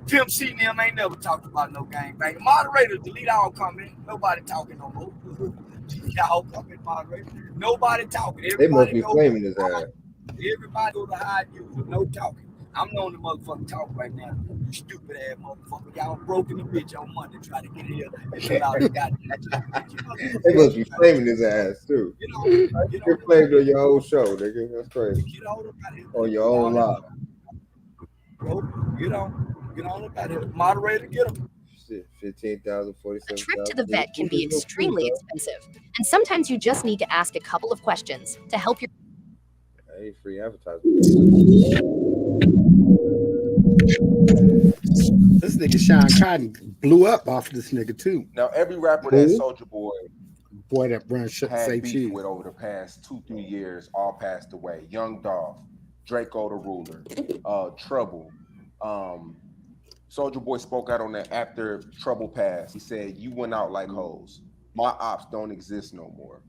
Pimp C and them ain't never talked about no gang banging. Moderator, delete our comments. Nobody talking no more. Delete our comment, moderator. Nobody talking. They must be flaming his ass. Everybody go to hide you with no talking. I'm on the motherfucking talk right now. You stupid ass motherfucker. Y'all broken the bitch on Monday trying to get here and fill out the goddamn. They must be flaming his ass too. You're flamed on your own show, nigga. That's crazy. Get on up out of here. On your own live. Get on up out of here. Moderator, get him. 15,000, 47,000. A trip to the vet can be extremely expensive, and sometimes you just need to ask a couple of questions to help your. Hey, free advertisement. This nigga Sean Cotton blew up off of this nigga too. Now every rapper that Soulja Boy that runs had say beef cheese with over the past 2-3 years all passed away. Young Dolph, Draco the Ruler, Trouble. Soulja Boy spoke out on that after Trouble passed. He said, "You went out like hoes. My ops don't exist no more."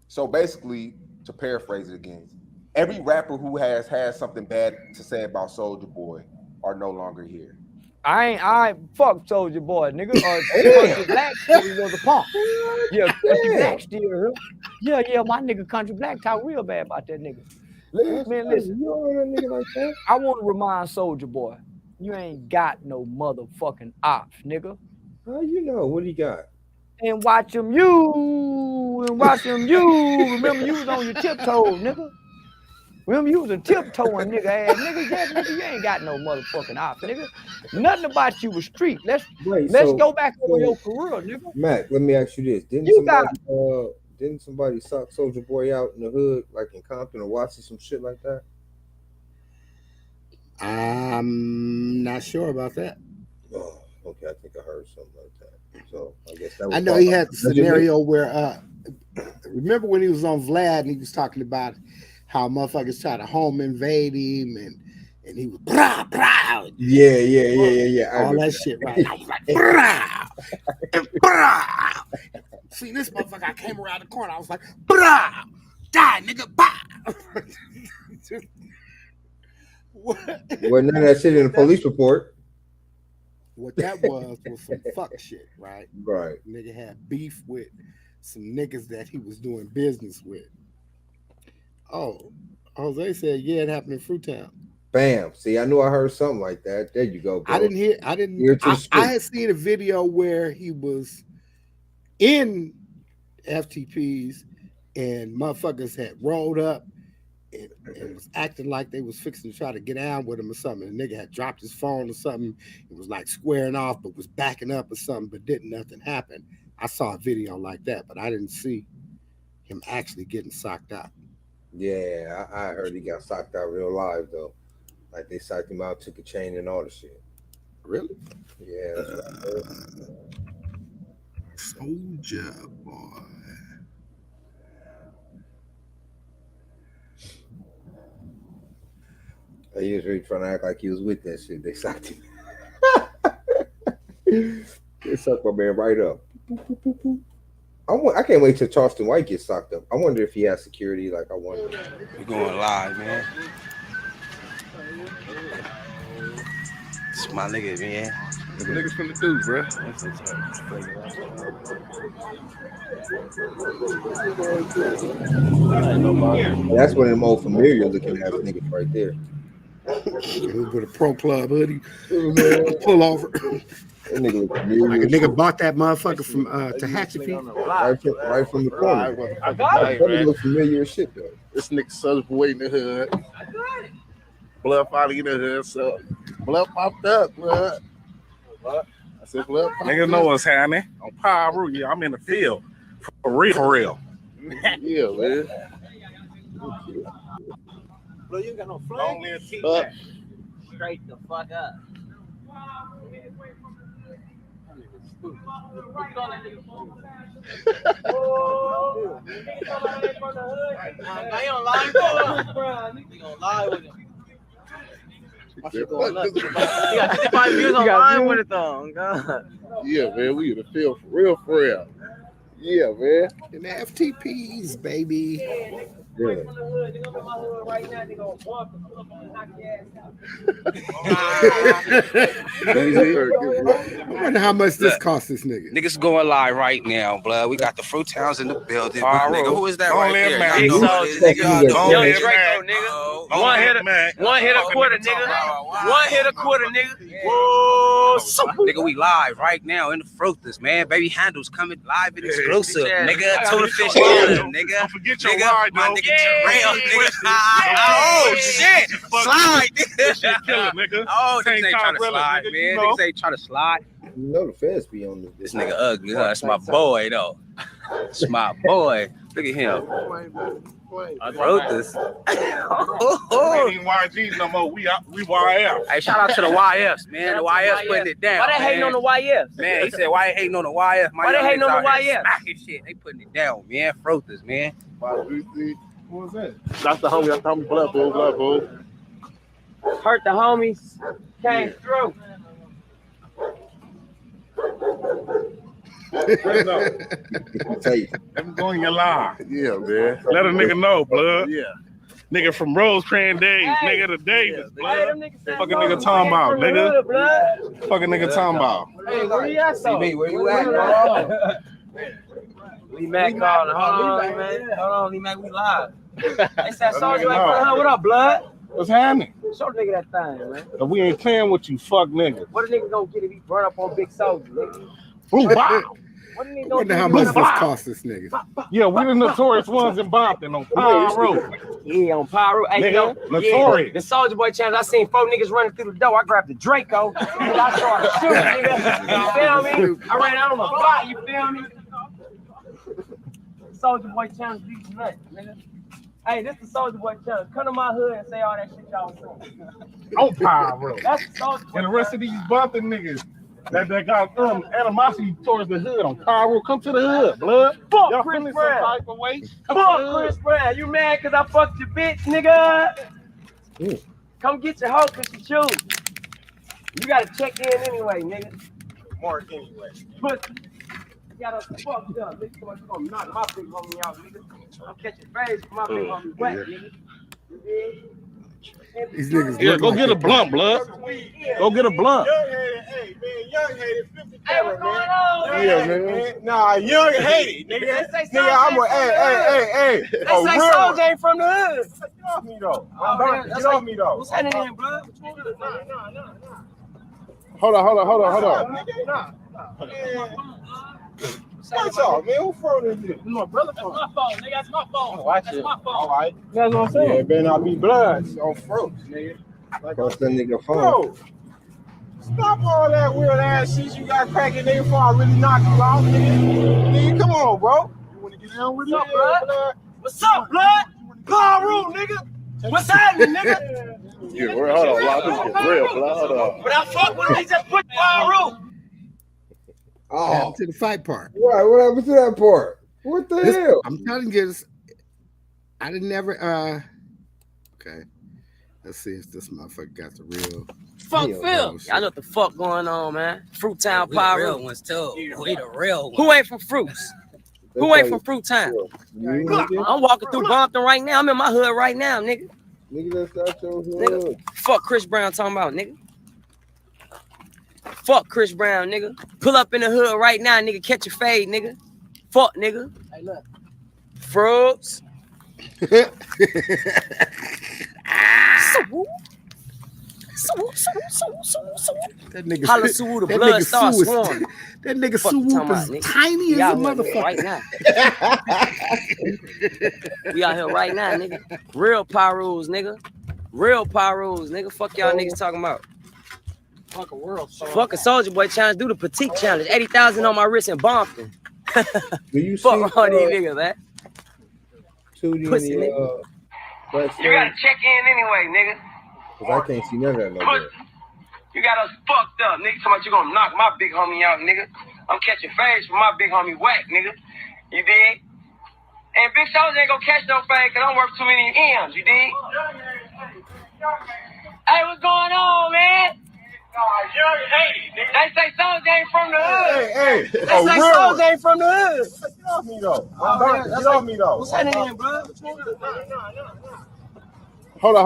So basically, to paraphrase it again, every rapper who has had something bad to say about Soulja Boy are no longer here. I fuck Soulja Boy, nigga. Country Black still was a punk. Yeah, Country Black still. Yeah, my nigga Country Black talk real bad about that nigga. Man, listen. You don't know that nigga like that? I want to remind Soulja Boy, you ain't got no motherfucking ops, nigga. How you know? What he got? And watch him use and watch them you. Remember you was on your tiptoes, nigga. Remember you was a tiptoeing nigga ass nigga. Yeah, nigga, you ain't got no motherfucking ops, nigga. Nothing about you was street. Let's go back over your career, nigga. Mac, let me ask you this. Didn't somebody sock Soulja Boy out in the hood, like in Compton or Watson, some shit like that? I'm not sure about that. Oh, okay, I think I heard something like that. So I guess that was I know he had the scenario where remember when he was on Vlad and he was talking about how motherfuckers tried to home invade him and he was brah, brah. Yeah. All that shit, right? I was like, brah, and brah. See this motherfucker, I came around the corner, I was like, brah, die, nigga, bah. Well, none of that shit in the police report. What that was some fuck shit, right? Right. Nigga had beef with some niggas that he was doing business with. Oh, Jose said, yeah, it happened in Fruitown. Bam. See, I knew I heard something like that. There you go, bro. I had seen a video where he was in FTPs and motherfuckers had rolled up and was acting like they was fixing to try to get down with him or something. The nigga had dropped his phone or something. It was like squaring off, but was backing up or something, but nothing happen. I saw a video like that, but I didn't see him actually getting socked out. Yeah, I heard he got socked out real live though. Like they socked him out, took a chain and all the shit. Really? Yeah. Soulja Boy. He was really trying to act like he was with that shit. They socked him. They sucked my man right up. I can't wait till Charleston White gets socked up. I wonder if he has security. Like I wonder. We're going live, man. It's my nigga, man. What the niggas finna do, bro? That's one of them old familiar looking ass niggas right there. With a Pro Club hoodie, pull over. That nigga look familiar. Like a nigga bought that motherfucker from Tehachapi. Right from the corner. I got it, man. Look familiar as shit though. This nigga Soulja Boy in the hood. Blood finally in the hood, so blood popped up, blood. I said blood popped Niggas up. know what's happening. On Pyro, yeah, I'm in the field. For real, for real. Yeah, man. Bro, you ain't got no flag. Don't let keep that. Straight the fuck up. They on live, bro. They on live with him. My shit going nuts. You got 55 views online with it though. God. Yeah, man, we in the field for real. Yeah, man. And the FTPs, baby. Really? I wonder how much this cost this nigga. Niggas going live right now, blood. We got the Fruit Towns in the building. Pyro. Nigga, who is that Don't right let there? Mac. Y'all know who it is, nigga. Don't Yo, let Draco, Mac. nigga. Don't One hit a quarter, nigga. One hit a quarter, nigga. Whoa, super. Nigga, we live right now in the Fruitas, man. Baby Handles coming live and exclusive, nigga. Tuna fish dinner, nigga. Don't forget your Nigga, ride, my though. nigga Terrell, nigga. Oh shit, slide, This shit nigga. killing, nigga. Oh, niggas Same ain't trying to Tyrella, slide, nigga, man. you know. Niggas ain't trying to slide. You know the feds be on this. This nigga ugly. Huh? That's my boy, though. It's my boy. Look at him. I wrote this. We ain't YGs no more. We YF. Hey, shout out to the YFs, man. The YFs putting it down. Why they hating on the YFs? Man, he said, why they hating on the YF? Why they hating on the YF? Smacking shit. They putting it down, man. Frothers, man. What was that? That's the homie. Blood Bull. Hurt the homies. Came through. Let me go in your line. Yeah, man. Let a nigga know, blood. Yeah. Nigga from Rosecrans days, nigga to Davis, blood. Them niggas said Fucking no, nigga talking about, from the nigga. hood, blood. Fucking nigga talking about. Hey, where you at, though? CB, where you at, bro? Lee Mac calling. Hold on, man. Hold on, Lee Mac, we live. They said Soldier ain't for the hood. What up, blood? What's happening? Show the nigga that thing, man. If we ain't playing with you, fuck niggas. What a nigga gonna get if he burn up on Big Soldier, nigga? Ooh, wow. What do you I wonder how much this cost this nigga. Yeah, we the notorious ones in Boston on Power Road. Yeah, on Pyro. Hey, Nigga, yo, notorious. yeah, the Soldier Boy challenge. I seen 4 niggas running through the door. I grabbed the Draco. Nigga, I started shooting, nigga. You feel me? I ran out on the block. You feel me? Soldier Boy challenge beats nuts, nigga. Hey, this is the Soldier Boy challenge. Come to my hood and say all that shit y'all saying. On Power Road. That's the Soldier Boy. And the rest of these Boston niggas that got animosity towards the hood on Power Road, come to the hood, blood. Fuck Y'all Chris feeling Brown. some type of way? Fuck Chris Brown. You mad because I fucked your bitch, nigga? Come get your hoe because she choose. You got to check in anyway, nigga. Mark anyway. Pussy. You got us fucked up. Nigga, you gonna knock my big homie out, nigga. I'm catching phase for my big homie wet, nigga. You dig? These niggas. Yeah, go get a blunt, blood. Go get a blunt. Hey, man, Young hated 50 Hey, what's going on? Yeah, man. Nah, Young hated, nigga. Nigga, I'm a, hey. They say Soulja ain't from the hood. Get off me, though. Get off me, though. What's happening in, bro? Hold on. Watch out, man. Who phone is this? My brother phone. That's my phone, nigga. That's my phone. Watch That's it. my phone. All right. That's what I'm saying. Yeah, better not be blood on froze, nigga. Cost that nigga phone. Bro, stop all that weird ass shit you got cracking nigga before I really knock you out, nigga. Nigga, come on, bro. You wanna get down with it? What's up, blood? What's up, blood? Power room, nigga. What's happening, nigga? Yeah, hold on, this is real, blood. Hold on. But I fuck with him, he just put power room. Oh, to the fight part. Right, what happened to that part? What the hell? I'm telling you this. I didn't never. Okay. Let's see if this motherfucker got the real. Fuck Phil. Oh, Y'all know what the fuck going on, man. Fruit Town Power. We the real ones too. We the real ones. Who ain't from Fruits? Who ain't from Fruit Town? I'm walking through Brompton right now. I'm in my hood right now, nigga. Nigga, that's not your hood. Nigga, fuck Chris Brown talking about, nigga. Fuck Chris Brown, nigga. Pull up in the hood right now, nigga. Catch a fade, nigga. Fuck, nigga. Hey, look. Fruits. That nigga, Holla Sue, the that blood nigga starts Sue is- swarming. That nigga Fuck Sue you talking Whoop about, is nigga. tiny We as a out here motherfucker. right now. We out here right now, nigga. Real power rules, nigga. Real power rules, nigga. Fuck y'all niggas talking about. Fuck a world. Fuck a Soldier Boy challenge. Do the petite challenge. 80,000 on my wrist and Bompton. Do you Fuck see all these niggas, man. Tootie Pussy, in nigga. the backstage? You gotta check in anyway, nigga. Cause I can't see none of that no more. You got us fucked up, nigga. Talking about you gonna knock my big homie out, nigga. I'm catching phase for my big homie whack, nigga. You dig? And Big Soldier ain't gonna catch no fade cause I'm worth too many M's, you dig? Hey, what's going on, man? They say Soldier ain't from the hood. Hey. They say Soldier ain't from the hood. Get off me, though. Get off me, though. What's happening, bro? Hold on.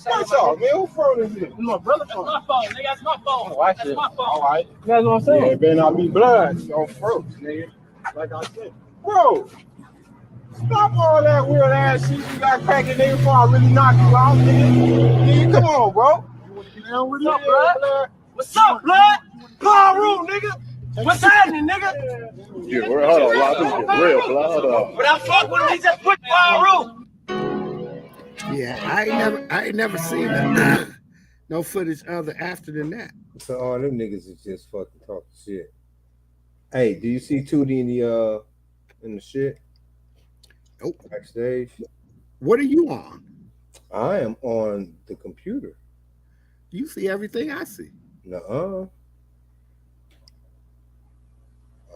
Watch out, man. Who phone is this? My brother phone. That's my phone, nigga. That's my phone. Watch That's it. my phone. All right. That's what I'm saying. Yeah, better not be blood on froze, nigga. Like I said. Bro, stop all that weird ass shit you got cracking nigga before I really knock you out, nigga. Nigga, come on, bro. You wanna get down with it? What's up, blood? What's up, blood? Power room, nigga. What's happening, nigga? Yeah, hold on, this is real, blood. Hold on. But I fuck with him, he just put power room. Yeah, I ain't never seen that. No footage other after than that. So all them niggas is just fucking talking shit. Hey, do you see Tootie in the shit? Nope. Backstage. What are you on? I am on the computer. You see everything I see. Nuh-uh.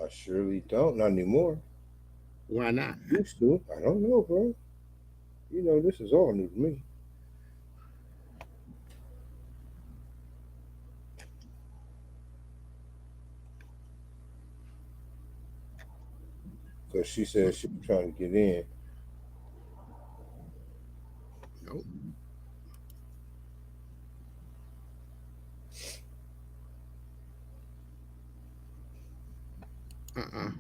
I surely don't. Not anymore. Why not? Used to. I don't know, bro. You know, this is all new to me. Because she said she was trying to get in. Nope. I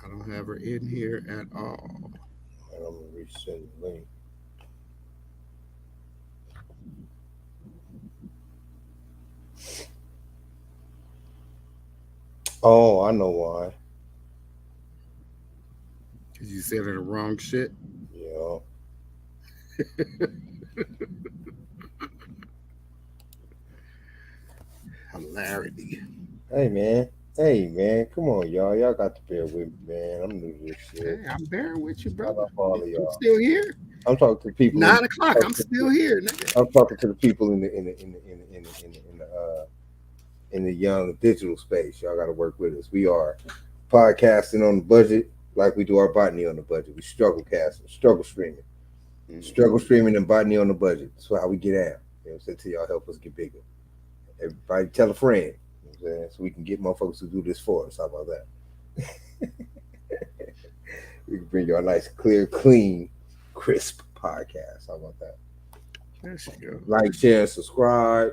don't have her in here at all. And I'm going to resend the link. Oh, I know why. Because you said the wrong shit. Yeah. Hilarity. Hey man. Hey man. Come on, y'all. Y'all got to bear with me, man. I'm new to this shit. Hey, I'm bearing with you, I brother. love all of I'm y'all. still here. I'm talking to people. 9 o'clock. I'm still here, nigga. I'm talking to the people in the young digital space. Y'all got to work with us. We are podcasting on the budget, like we do our botany on the budget. We struggle casting, struggle streaming, struggle streaming, and botany on the budget. That's how we get out. You know what I'm saying? Till y'all help us get bigger. Everybody tell a friend. You know what I'm saying? So we can get motherfuckers to do this for us. How about that? We can bring you a nice, clear, clean, crisp podcast. How about that? There she go. Like, share, subscribe.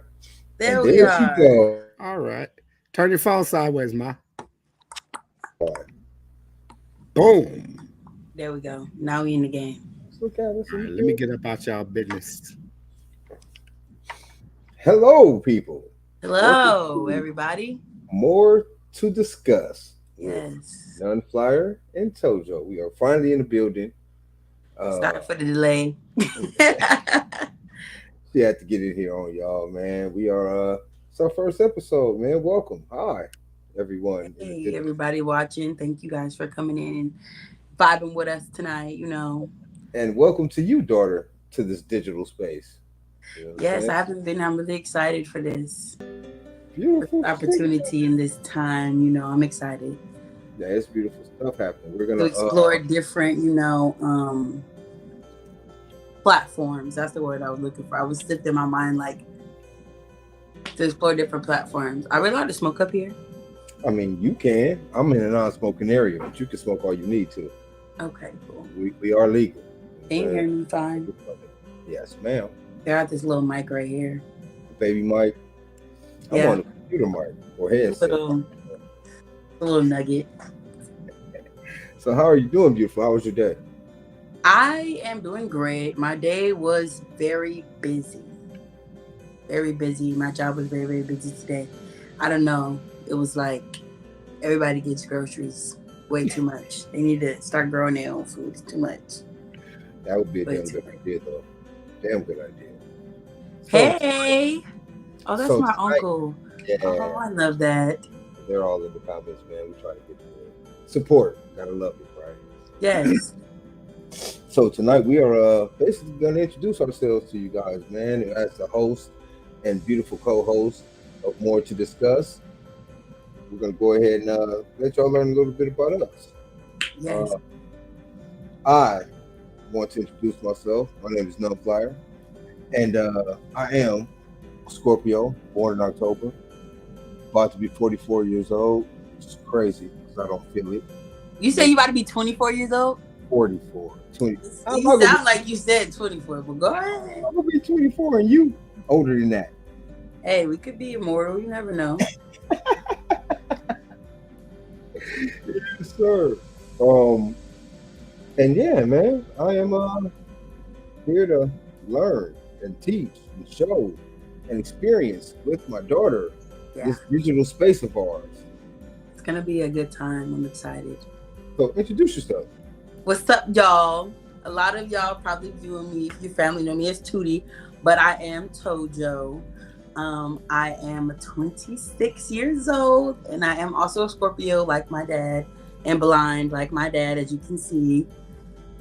There And we there are. she go. All right. Turn your phone sideways, Ma. Boom. There we go. Now we in the game. Look at us. All right, let me get up out y'all business. Hello, people. Hello, everybody. More to discuss. Yes. NunFlyyer and TOJO. We are finally in the building. Sorry for the delay. She had to get in here on y'all, man. We are it's our first episode, man. Welcome. Hi, everyone. Hey, everybody watching. Thank you guys for coming in and vibing with us tonight, you know. And welcome to you, daughter, to this digital space. You know what I'm Yes, saying? I haven't been. I'm really excited for this Beautiful opportunity in this time. You know, I'm excited Yeah, it's beautiful stuff happening. We're to gonna explore different, you know, platforms. That's the word I was looking for. I was sifting my mind like to explore different platforms. Are we allowed to smoke up here? I mean, you can. I'm in a non-smoking area, but you can smoke all you need to. Okay, cool. We are legal. Can you hear me fine? Yes, ma'am. They're at this little mic right here. Baby mic. I'm Yeah. on the computer mic or headset. A little nugget. So how are you doing, beautiful? How was your day? I am doing great. My day was very busy. Very busy. My job was very, very busy today. I don't know. It was like everybody gets groceries way too much. They need to start growing their own food. It's too much. That would be a Way damn too good idea, though. Damn good idea. Hey! Oh, that's so my tonight- uncle. Yeah. Oh, I love that. They're all in the comments, man. We try to get support. Gotta love it, right? Yes. So tonight we are basically gonna introduce ourselves to you guys, man, as the host and beautiful co-host of More to Discuss. We're gonna go ahead and let y'all learn a little bit about us. Yes. I want to introduce myself. My name is NunFlyyer, and I am a Scorpio, born in October, about to be 44 years old, which is crazy because I don't feel it. You say you about to be 24 years old? 44. 20. You sound like you said 24, but go ahead. I'm gonna be 24 and you older than that. Hey, we could be immortal. You never know. Yes, sir. And yeah, man, I am here to learn and teach and show and experience with my daughter this digital space of ours. It's gonna be a good time. I'm excited. So introduce yourself. What's up, y'all? A lot of y'all probably viewing me, if your family know me as Tootie, but I am TOJO. I am 26 years old, and I am also a Scorpio like my dad, and blind like my dad, as you can see.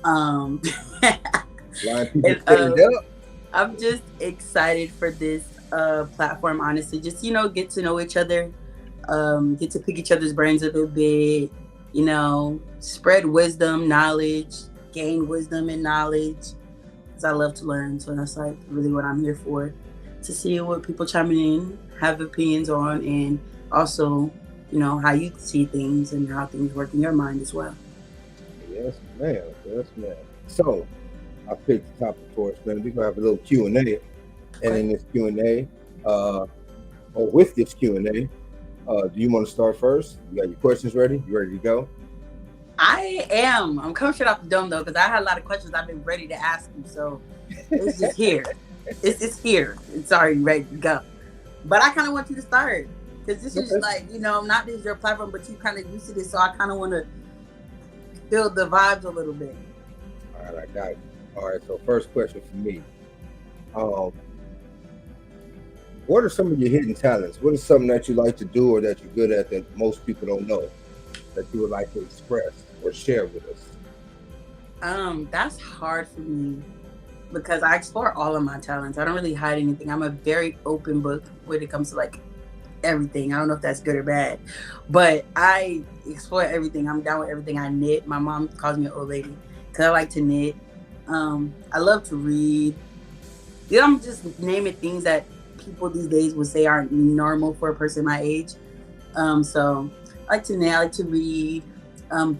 Blind people stand up. I'm just excited for this platform, honestly. Just, you know, get to know each other, get to pick each other's brains a little bit, you know, spread wisdom, knowledge, gain wisdom and knowledge, because I love to learn. So that's like really what I'm here for, to see what people chiming in, have opinions on, and also, you know, how you see things and how things work in your mind as well. Yes, ma'am. Yes, ma'am. So I picked the topic for us, man. We're gonna have a little Q&A, and in this Q&A, or with this Q&A, do you want to start first? You got your questions ready? You ready to go? I am. I'm coming straight off the dome though, because I had a lot of questions I've been ready to ask you. So it's just here. It's here. It's already ready to go. But I kind of want you to start. because this is like, you know, not just your platform, but you kind of used to this, so I kind of want to feel the vibes a little bit. All right, I got it. All right, so first question for me. What are some of your hidden talents? What is something that you like to do or that you're good at that most people don't know that you would like to express or share with us? That's hard for me because I explore all of my talents. I don't really hide anything. I'm a very open book when it comes to like everything. I don't know if that's good or bad, but I explore everything. I'm down with everything. I knit. My mom calls me an old lady because I like to knit. I love to read. You know, I'm just naming things that people these days would say aren't normal for a person my age. So I like to knit. I like to read. I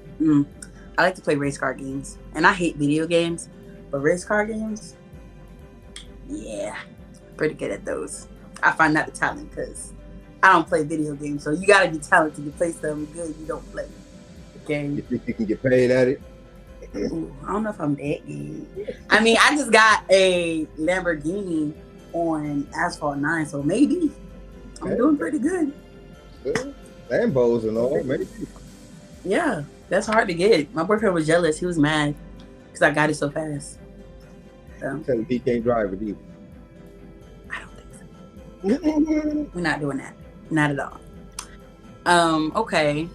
like to play race car games, and I hate video games, but race car games, yeah, pretty good at those. I find that a talent because I don't play video games, so you gotta be talented to play something good. You don't play game. You think you can get paid at it? Ooh, I don't know if I'm that good. I mean, I just got a Lamborghini on Asphalt 9, so maybe I'm doing pretty good. Good. Lambos and all, maybe. Yeah, that's hard to get. My boyfriend was jealous. He was mad because I got it so fast. So. Tell him he can't drive it either. I don't think so. We're not doing that. Not at all. Okay.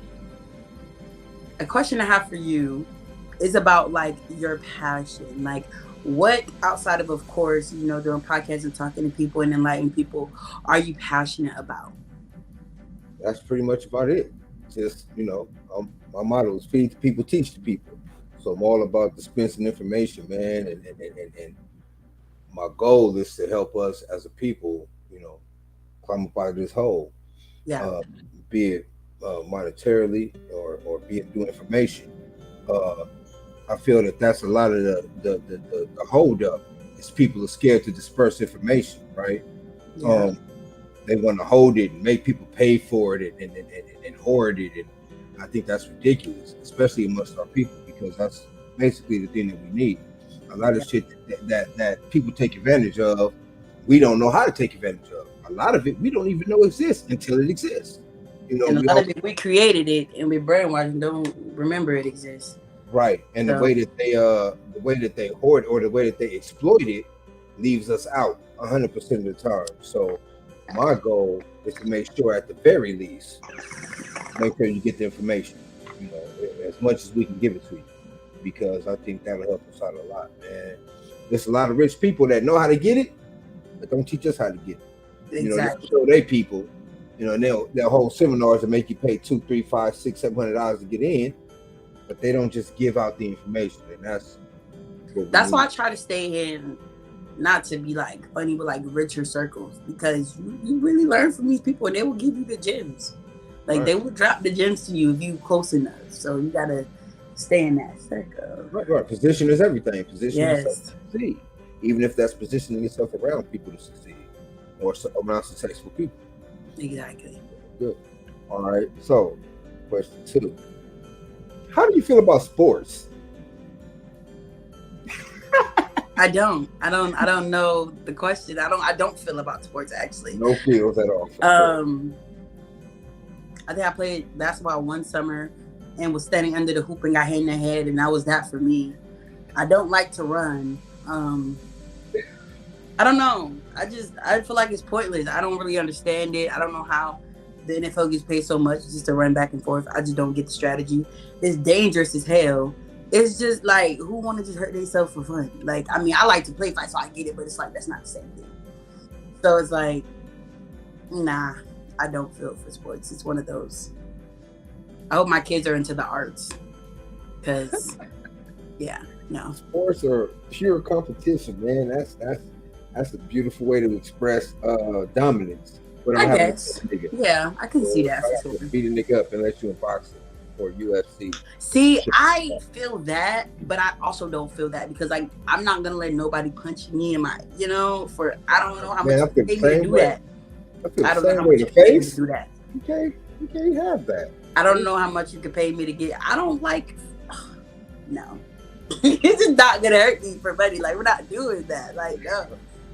A question I have for you is about like your passion. Like, what outside of course, you know, doing podcasts and talking to people and enlightening people, are you passionate about? That's pretty much about it. Just, you know, my motto is feed the people, teach the people. So I'm all about dispensing information, man. And my goal is to help us as a people, you know, climb up out of this hole. Yeah. Be it monetarily or be it through information. I feel that that's a lot of the hold up is people are scared to disperse information, right? Yeah. They want to hold it and make people pay for it and hoard it, and I think that's ridiculous, especially amongst our people, because that's basically the thing that we need. A lot of shit that people take advantage of, we don't know how to take advantage of. A lot of it we don't even know exists until it exists. You know, and a lot of it, we created it and we brainwashed and don't remember it exists. Right, and the way that they hoard or the way that they exploit it leaves us out 100% of the time. So my goal is to make sure, at the very least, make sure you get the information, you know, as much as we can give it to you, because I think that'll help us out a lot, man. There's a lot of rich people that know how to get it, but don't teach us how to get it. Exactly. You know, they show their people, you know, and they'll hold seminars to make you pay $200, $300, $500, $600, $700 to get in, but they don't just give out the information, and that's why I try to stay in, not to be like funny, but like richer circles, because you really learn from these people and they will give you the gems. Like right. They will drop the gems to you if you close enough. So you gotta stay in that circle. Right. Position is everything. Position yes. yourself to succeed, even if that's positioning yourself around people to succeed or around successful people. Exactly. Good. All right. So, question 2: how do you feel about sports? I don't know the question. I don't feel about sports, actually. No feels at all. I think I played basketball one summer and was standing under the hoop and got hit in the head, and that was that for me. I don't like to run. I don't know. I feel like it's pointless. I don't really understand it. I don't know how the NFL gets paid so much just to run back and forth. I just don't get the strategy. It's dangerous as hell. It's just like, who want to just hurt themselves for fun? Like, I mean, I like to play fights, so I get it, but it's like, that's not the same thing. So it's like, nah, I don't feel for sports. It's one of those. I hope my kids are into the arts, because, yeah, no. Sports are pure competition, man. That's a beautiful way to express dominance. I guess. Yeah, I can see that. Beat a nigga up unless you're in boxing or UFC. See, I feel that, but I also don't feel that, because like, I'm not gonna let nobody punch me in my, you know, I don't know how much you pay me to do that. I don't know how much you pay me to do that. You can't have that. I don't know how much you could pay me to get. I don't like. No, it's just not gonna hurt me for money. Like, we're not doing that. Like, no.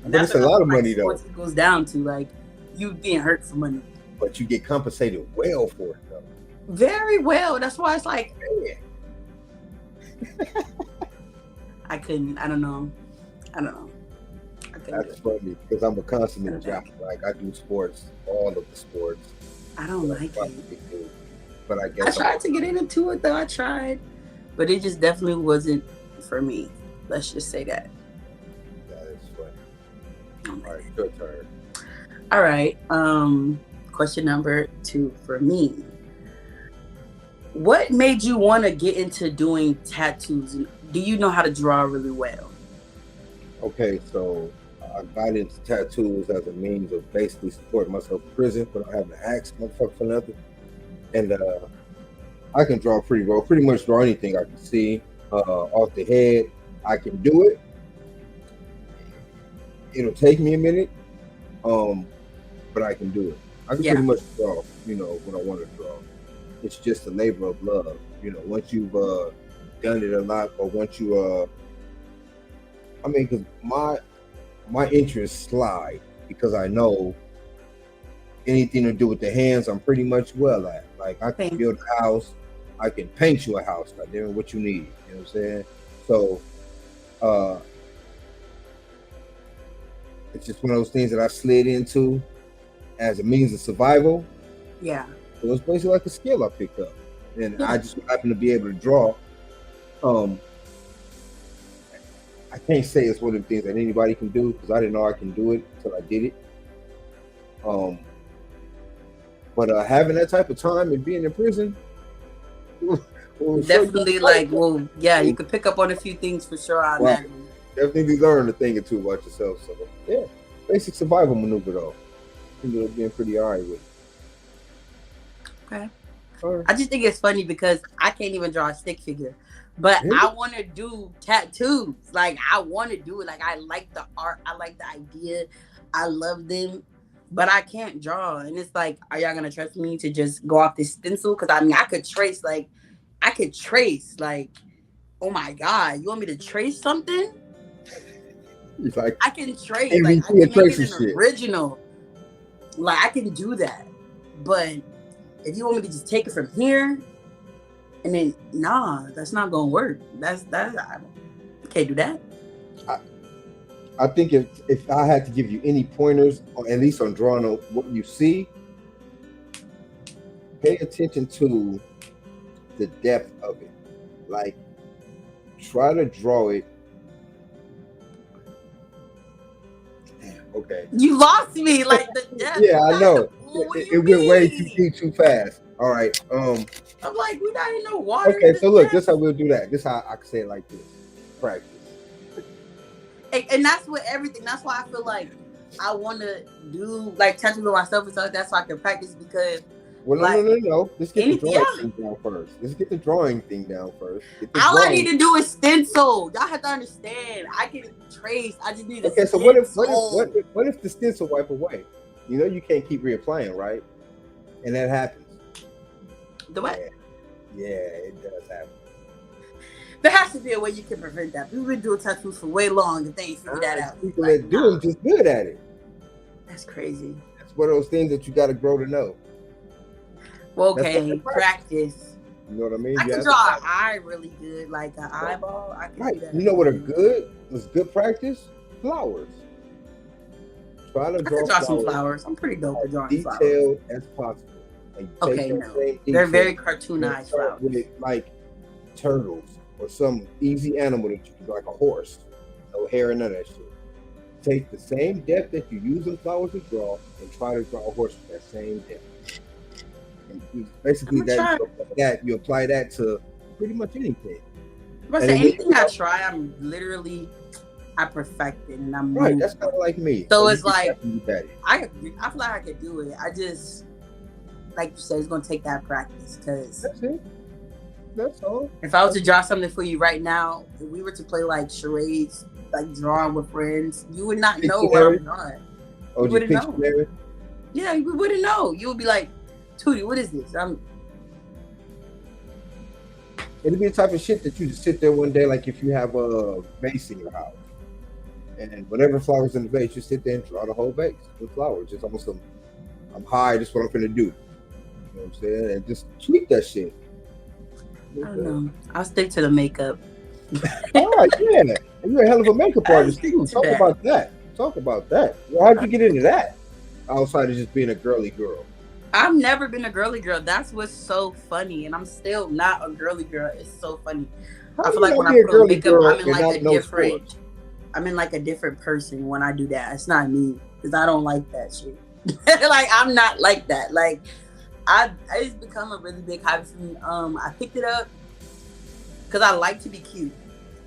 But it's a lot of money though. It goes down to like you being hurt for money. but you get compensated well for it, though. Very well. That's why it's like, I couldn't. I don't know. I couldn't. That's funny because I'm a consummate jockey. Like I do sports, all of the sports. I don't like it. But I guess I tried to get into it though. I tried, but it just definitely wasn't for me. Let's just say that. That is funny. All right, your turn. All right. Question number 2 for me. What made you want to get into doing tattoos? Do you know how to draw really well? Okay, so I got into tattoos as a means of basically supporting myself in prison without having to ask motherfucker for nothing. And I can draw pretty well. Pretty much draw anything I can see off the head. I can do it. It'll take me a minute, but I can do it. I can pretty much draw, what I want to draw. It's just a labor of love. Once you've done it a lot, or once you, because my interests slide because I know anything to do with the hands, I'm pretty much well at. Like I can build a house, I can paint you a house, like damn what you need. You know what I'm saying? So it's just one of those things that I slid into as a means of survival. Yeah. So it was basically like a skill I picked up. And I just happened to be able to draw. I can't say it's one of the things that anybody can do because I didn't know I can do it until I did it. But having that type of time and being in prison, definitely you could pick up on a few things for sure. I imagine. Definitely learn a thing or two about yourself. So yeah, basic survival maneuver though. Ended up being pretty alright with it. Okay. I just think it's funny because I can't even draw a stick figure. But really? I want to do tattoos. Like, I want to do it. Like, I like the art. I like the idea. I love them. But I can't draw. And it's like, are y'all going to trust me to just go off this stencil? Because, I could trace, oh, my God. You want me to trace something? It's like, I can trace. Like, I can make it an original. Like, I can do that. But if you want me to just take it from here, and then, nah, that's not gonna work. I can't do that. I think if I had to give you any pointers, or at least on drawing on what you see, pay attention to the depth of it. Like, try to draw it. Damn, okay. You lost me, like the depth. Yeah, I know. It went way too fast. All right. I'm like, we not in no water. Okay, so look, this how we'll do that. This how I can say it like this. Practice. And that's what everything. That's why I feel like I want to do like tattoos on myself and stuff. That's why I can practice because. Well, no. Let's get the drawing thing down first. Let's get the drawing thing down first. All I need to do is stencil. Y'all have to understand. I can trace. I just need to. Okay, so what if the stencil wipe away? You can't keep reapplying, right? And that happens. The what? Yeah, it does happen. There has to be a way you can prevent that. We've been doing tattoos for way long and they ain't figured that out. People that do it just good at it. That's crazy. That's one of those things that you got to grow to know. Well, okay, practice. You know what I mean? I can draw an eye really good, like an eyeball. I can do that. You know what was good practice? Flowers. Try to draw some flowers. I'm pretty dope at drawing flowers. Detailed as possible. Okay, no. They're very cartoonized flowers. With like turtles or some easy animal that you can, like a horse. No hair and none of that shit. Take the same depth that you use in flowers to draw and try to draw a horse with that same depth. And basically you apply that to pretty much anything. But anything I try, I perfect it and I'm right. That's kind of like me. So it's like I feel like I could do it. I just, like you said, it's gonna take that practice because that's it. That's all. If I was to draw something for you right now, if we were to play like charades, like drawing with friends, you would not know what I'm drawing. Oh, you wouldn't know. Yeah, you wouldn't know. You would be like, Tootie, what is this? It'd be the type of shit that you just sit there one day, like if you have a vase in your house. And whatever flowers in the vase, you sit there and draw the whole vase with flowers. Just almost some I'm high. This is what I'm finna do. You know what I'm saying? And just tweak that shit. I don't know. I'll stick to the makeup. All right, yeah. And you're a hell of a makeup artist stick too. to Talk that. about that. Talk about that. Well, how'd you get into that? Outside of just being a girly girl. I've never been a girly girl. That's what's so funny. And I'm still not a girly girl. It's so funny. I feel like when I put on makeup, I'm in like a different I'm in like a different person when I do that. It's not me. Because I don't like that shit. Like I'm not like that. Like it's become a really big hobby for me. I picked it up because I like to be cute.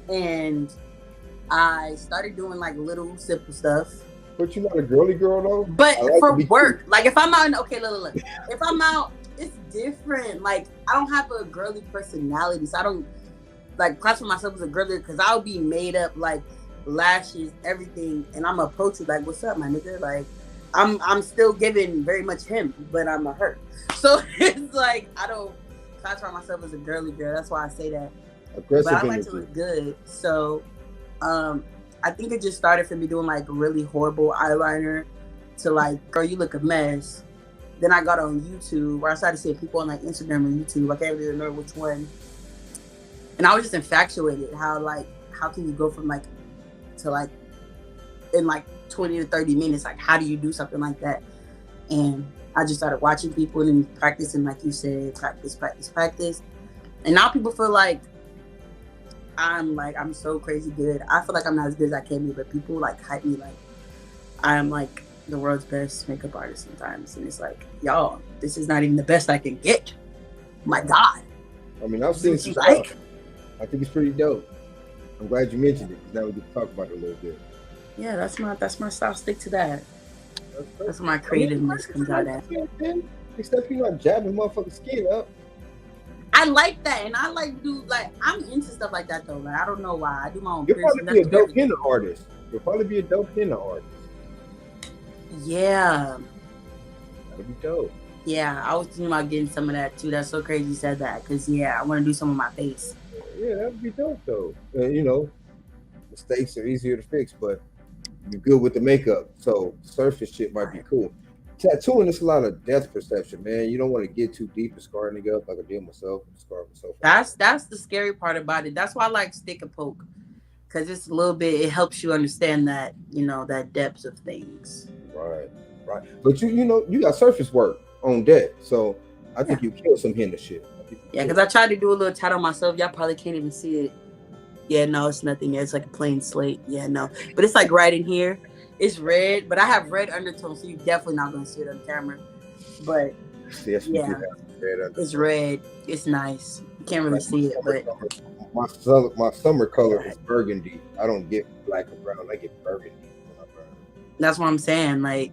And I started doing like little simple stuff. But you're not a girly girl though? But for work, like if I'm out, look. If I'm out, it's different. Like I don't have a girly personality, so I don't like classify myself as a girly because I'll be made up like lashes, everything, and I'm approach you like, "What's up, my nigga?" Like I'm still giving very much him, but I'm a her. So it's like I don't classify myself as a girly girl. That's why I say that. Aggressive but I like to look good, so I think it just started for me doing like really horrible eyeliner to like, girl, you look a mess. Then I got on YouTube where I started seeing people on like Instagram and YouTube. I can't really remember which one. And I was just infatuated how can you go from like to like in like 20 to 30 minutes? Like, how do you do something like that? And I just started watching people and practicing, like you said, practice. And now people feel like I'm so crazy good. I feel like I'm not as good as I can be, but people like hype me like I'm like the world's best makeup artist sometimes. And it's like, y'all, this is not even the best I can get. My God. I mean, I've seen some like stuff. I think it's pretty dope. I'm glad you mentioned it. Now we get to talk about it a little bit. Yeah, that's my style. Stick to that. That's where my creativeness comes out at. Except you're not jabbing motherfucking skin up. I like that, and I I'm into stuff like that though. Like I don't know why. I do my own. You'll probably be a dope henna artist. You'll probably be a dope henna artist. Yeah. That'd be dope. Yeah, I was thinking about getting some of that too. That's so crazy you said that, because yeah, I want to do some of my face. Yeah, that'd be dope though. You know, mistakes are easier to fix, but you're good with the makeup, so surface shit might be cool. Tattooing is a lot of depth perception, man. You don't want to get too deep and scar a nigga up like I did myself. Scar myself. That's the scary part about it. That's why I like stick and poke, because it's a little bit. It helps you understand that that depth of things. Right. But you got surface work on deck, so I think you kill some henna shit. Yeah, because I tried to do a little tat on myself. Y'all probably can't even see it. Yeah, no, it's nothing. It's like a plain slate. Yeah, no, but it's like right in here. It's red, but I have red undertones, so you're definitely not going to see it on camera. But yes, yeah, it's red. It's nice. You can't really see it, but my summer color is burgundy. I don't get black or brown. I get burgundy when I burn. That's what I'm saying. Like,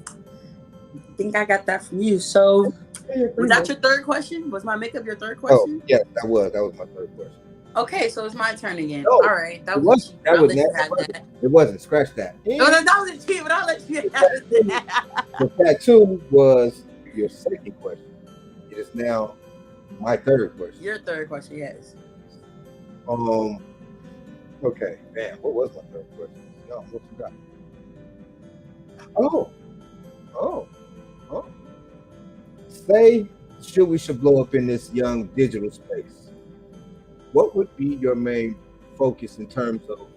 I think I got that from you. So, was that your third question? Was my makeup your third question? Oh, yeah, that was my third question. Okay, so it's my turn again. No, all right, it wasn't. Scratch that. No, that was a cheat, but I'll let you have that. The tattoo was your second question. It is now my third question. Your third question, yes. Okay, man, what was my third question? No, what you got? Oh. Say, we should blow up in this young digital space. What would be your main focus in terms of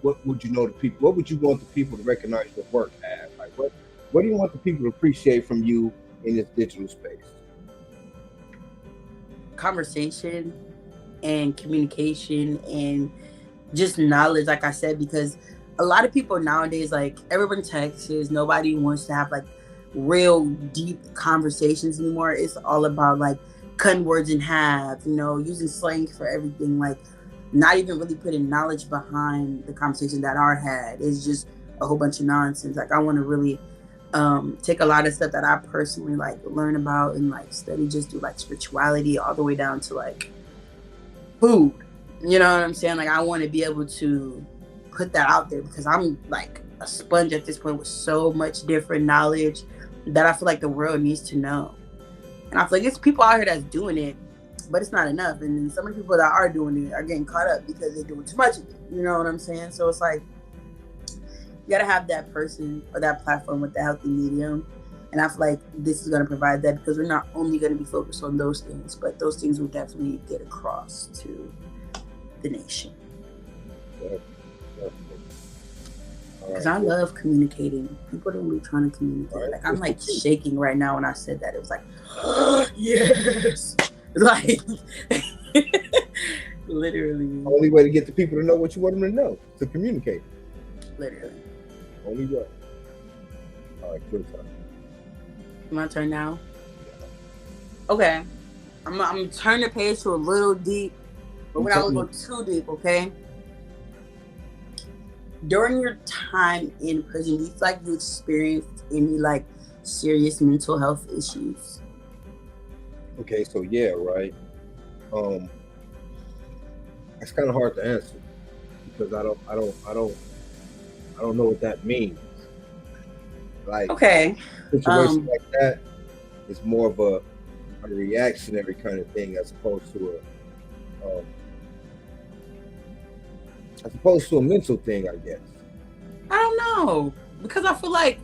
what would you know to people? What would you want the people to recognize your work as? Like what do you want the people to appreciate from you in this digital space? Conversation and communication and just knowledge, like I said, because a lot of people nowadays, like everyone texts, nobody wants to have like real deep conversations anymore. It's all about like cutting words in half, using slang for everything, like not even really putting knowledge behind the conversation that are had. It's just a whole bunch of nonsense. Like I want to really take a lot of stuff that I personally like learn about and like study, just do like spirituality all the way down to like food. You know what I'm saying? Like I want to be able to put that out there because I'm like a sponge at this point with so much different knowledge that I feel like the world needs to know. And I feel like it's people out here that's doing it, but it's not enough. And then some of the people that are doing it are getting caught up because they're doing too much of it. You know what I'm saying? So it's like, you gotta have that person or that platform with the healthy medium. And I feel like this is going to provide that, because we're not only going to be focused on those things, but those things will definitely get across to the nation. Because I love communicating. People don't be trying to communicate. Like, I'm like shaking right now when I said that. It was like, yes. Like, literally. The only way to get the people to know what you want them to know, to communicate. Literally. Only way. All right, good time. My turn now. Okay. I'm gonna turn the page to a little deep, but we're not gonna go too deep, okay? During your time in prison, do you feel like you experienced any like serious mental health issues? Okay, so yeah, right. That's kind of hard to answer because I don't know what that means. Like, okay, situation like that is more of a reactionary kind of thing as opposed to a mental thing, I guess. I don't know, because I feel like,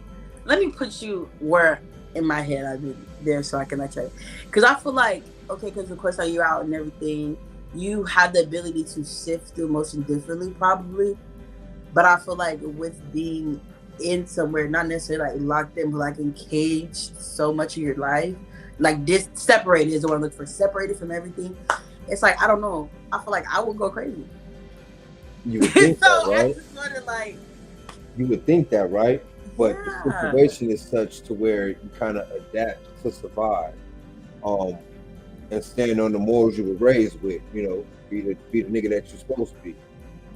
let me put you where in my head I've been there so I can let you. Because I feel like, okay, because of course you're out and everything, you have the ability to sift through emotions differently, probably. But I feel like with being in somewhere, not necessarily like locked in, but like encaged so much of your life, like this separated is the one I look for, separated from everything. It's like, I don't know. I feel like I would go crazy. You would think so that, right? I just sort of like, you would think that, right? But the situation is such to where you kind of adapt to survive, and stand on the morals you were raised with. You know, be the nigga that you're supposed to be,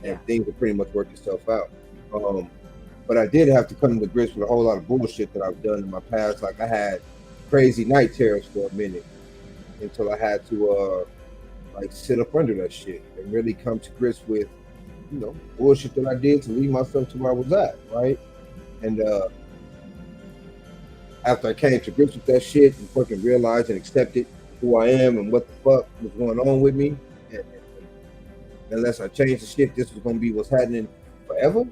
and things will pretty much work itself out. But I did have to come to grips with a whole lot of bullshit that I've done in my past. Like I had crazy night terrors for a minute until I had to like sit up under that shit and really come to grips with, you know, bullshit that I did to lead myself to where I was at, right? And after I came to grips with that shit and fucking realized and accepted who I am and what the fuck was going on with me, and unless I change the shit, this was gonna be what's happening forever.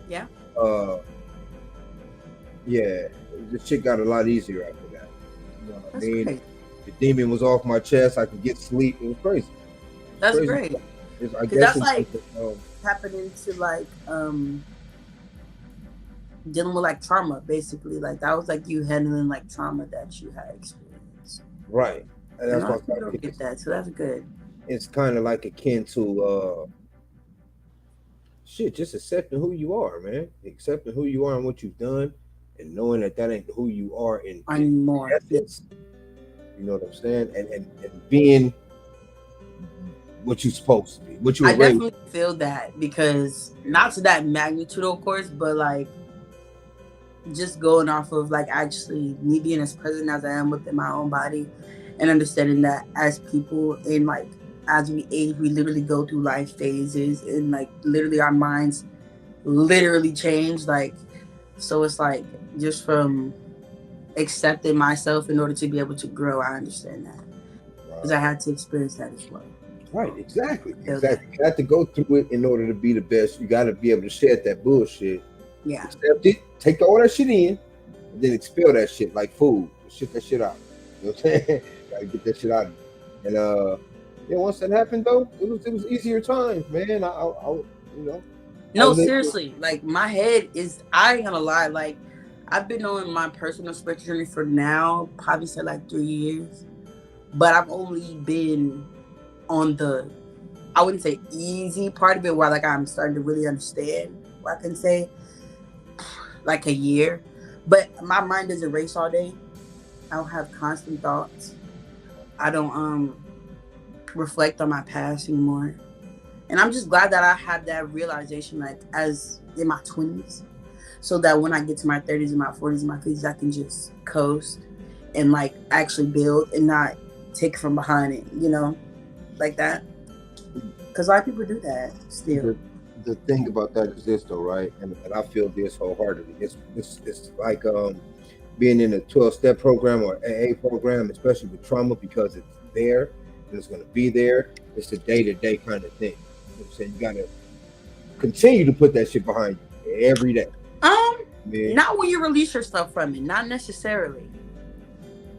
Yeah. Yeah, this shit got a lot easier after that. You know what That's I mean? great. The demon was off my chest. I could get sleep. It was crazy. That's crazy. great. I guess that's it's like happening to like dealing with like trauma, basically. Like that was like you handling like trauma that you had experienced. Right. And that's why I don't get that, so that's good. It's kind of like akin to shit, just accepting who you are, man. Accepting who you are and what you've done, and knowing that that ain't who you are in essence. You know what I'm saying? And being what you're supposed to be. What you were I raised. definitely feel that, because not to that magnitude, of course, but like just going off of like actually me being as present as I am within my own body, and understanding that as people, and like as we age, we literally go through life phases, and like literally our minds literally change. Like, so it's like just from accepting myself in order to be able to grow, I understand that, because I had to experience that as well. Right, exactly. You have to go through it in order to be the best. You got to be able to shed that bullshit. Yeah. Accept it, take all that shit in, and then expel that shit like food. Shit that shit out. You know what I'm saying? Gotta get that shit out. And yeah, once that happened though, it was easier times, man. I you know. No, seriously. Like my head is, I ain't gonna lie, like I've been on my personal spiritual journey for now, probably say like 3 years. But I've only been on the, I wouldn't say easy part of it, where like I'm starting to really understand what I can say, like a year. But my mind doesn't race all day. I don't have constant thoughts. I don't reflect on my past anymore. And I'm just glad that I had that realization, like as in my 20s, so that when I get to my 30s and my 40s and my 50s, I can just coast and like actually build and not take from behind it, you know, like that. Because a lot of people do that still. The thing about that is this though, right? And I feel this wholeheartedly. It's like being in a 12-step program or AA program, especially with trauma, because it's there and it's gonna be there. It's a day-to-day kind of thing. You know what I'm saying? You gotta continue to put that shit behind you every day. Man. Not when you release yourself from it, not necessarily.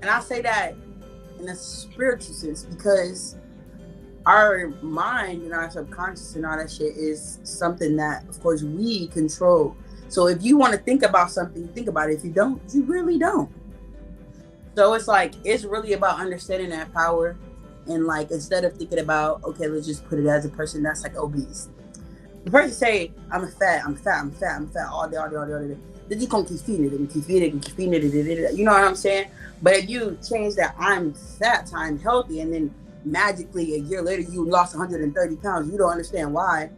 And I say that in a spiritual sense because our mind and our subconscious and all that shit is something that, of course, we control. So if you want to think about something, think about it. If you don't, you really don't. So it's like, it's really about understanding that power. And like, instead of thinking about, okay, let's just put it as a person that's like obese. The person say, I'm fat all day. Then you can keep feeding it. You know what I'm saying? But if you change that I'm fat to I'm healthy, and then magically a year later you lost 130 pounds, you don't understand why.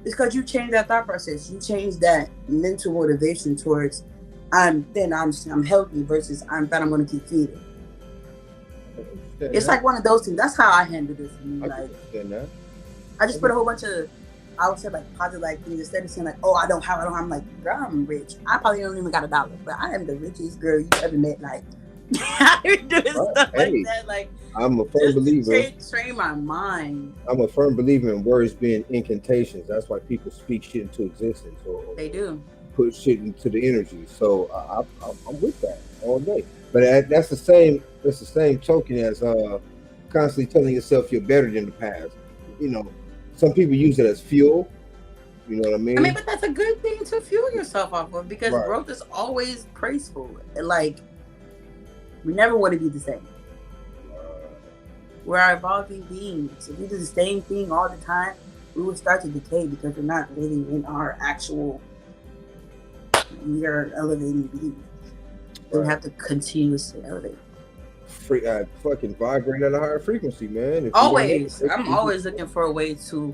It's because you changed that thought process. You changed that mental motivation towards I'm healthy versus I'm fat, I'm going to keep feeding. It's like one of those things. That's how I handle this. I just put a whole bunch of, I would say like positive like things instead of saying like, oh, I don't have. I'm like, girl, I'm rich. I probably don't even got $1, but I am the richest girl you ever met. Like, I be doing stuff like that. Like, I'm a firm believer. Train my mind. I'm a firm believer in words being incantations. That's why people speak shit into existence. Or they do. Put shit into the energy. So I'm with that all day. But that's the same token as constantly telling yourself you're better than the past. You know, some people use it as fuel. You know what I mean? I mean, but that's a good thing to fuel yourself off of because growth is always praiseful. Like, we never want to be the same. We're evolving beings. If we do the same thing all the time, we will start to decay because we're not living in our actual. We are elevating beings. We have to continuously elevate. Fucking vibrate at a higher frequency, man. Always. I'm always looking for a way to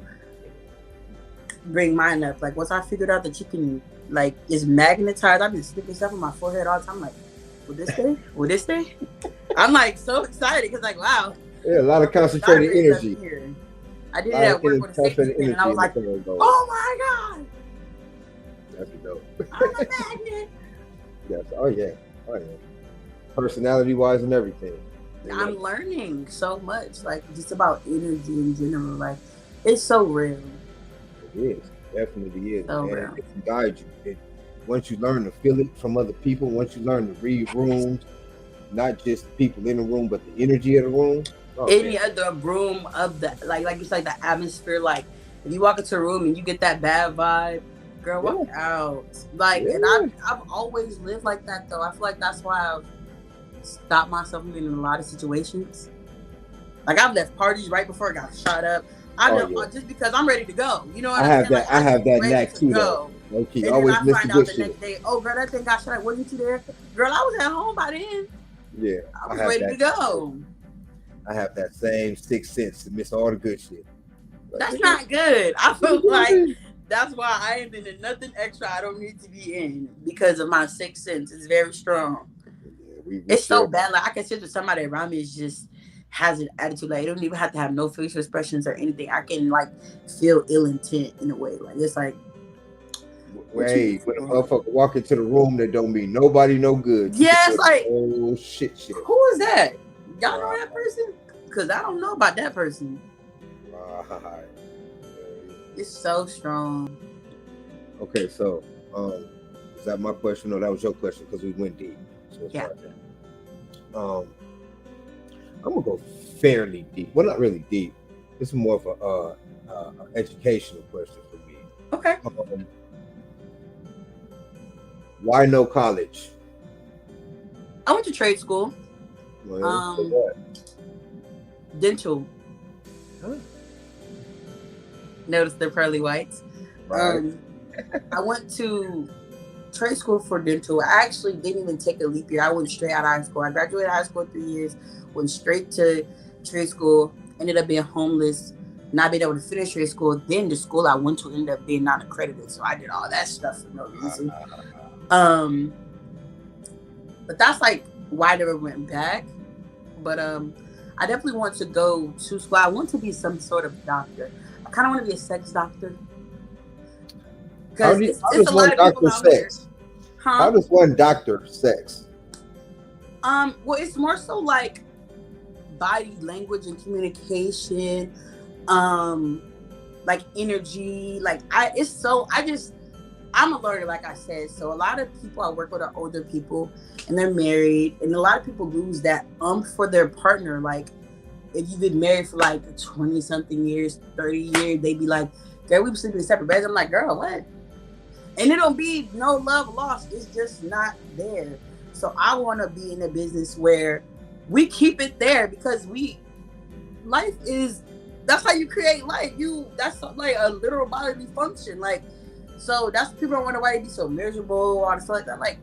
bring mine up. Like, once I figured out that you can, like, it's magnetized, I've been sticking stuff on my forehead all the time. Like, will this stay? Will this stay? I'm like so excited because, like, wow. Yeah, a lot of concentrated energy. I did it at work with a safety pin, and I was like, oh my God. That's dope. I'm a magnet. Yes. Oh yeah. Personality wise and everything. I'm learning so much, like just about energy in general. Like, it's so real. It is. Definitely is. So man. real. It can guide you. Once you learn to feel it from other people, once you learn to read rooms, not just the people in the room, but the energy of the room. Any other room of the like it's like the atmosphere. Like, if you walk into a room and you get that bad vibe, girl, walk out. Like, and I've always lived like that though. I feel like that's why I've stopped myself from being in a lot of situations. Like, I've left parties right before I got shot up. Just because I'm ready to go. You know what I'm saying? I have that knack too though. Okay, and always then I find out the shit. next day, oh girl, that thing got shot up. Wasn't you there? Girl, I was at home by then. Yeah. I was ready to go. I have that same sixth sense to miss all the good shit. Like, that's not good. I feel like that's why I ain't in nothing extra I don't need to be in because of my sixth sense. It's very strong. Yeah, it's so bad. Like, I can sit with somebody around me is just has an attitude. Like, it don't even have to have no facial expressions or anything. I can like feel ill intent in a way. Like, it's like, hey, when a motherfucker walk into the room that don't mean nobody no good. Yeah, it's like, oh shit. Who is that? Y'all know that person? Because I don't know about that person. It's so strong. Okay, so is that my question? No, that was your question because we went deep. So yeah. I'm gonna go fairly deep. Well, not really deep. This is more of a educational question for me. Okay. Why no college? I went to trade school. Dental. Huh? Notice the pearly whites. Right. I went to trade school for dental. I actually didn't even take a leap year. I went straight out of high school. I graduated high school in 3 years, went straight to trade school, ended up being homeless, not being able to finish trade school. Then the school I went to ended up being not accredited. So I did all that stuff for no reason. But that's like why I never went back. But I definitely want to go to school. I want to be some sort of doctor. I kind of want to be a sex doctor. How does one doctor sex? How does one doctor sex? Well, it's more so like body language and communication, like energy. Like I I'm a learner, like I said. So a lot of people I work with are older people and they're married. And a lot of people lose that for their partner. Like, if you've been married for like 20 something years, 30 years, they be like, girl, we been sleeping in separate beds. I'm like, girl, what? And it don't be no love lost. It's just not there. So I want to be in a business where we keep it there because life is, that's how you create life. That's like a literal bodily function. Like, so that's people don't wonder why they be so miserable, all this stuff like that. Like,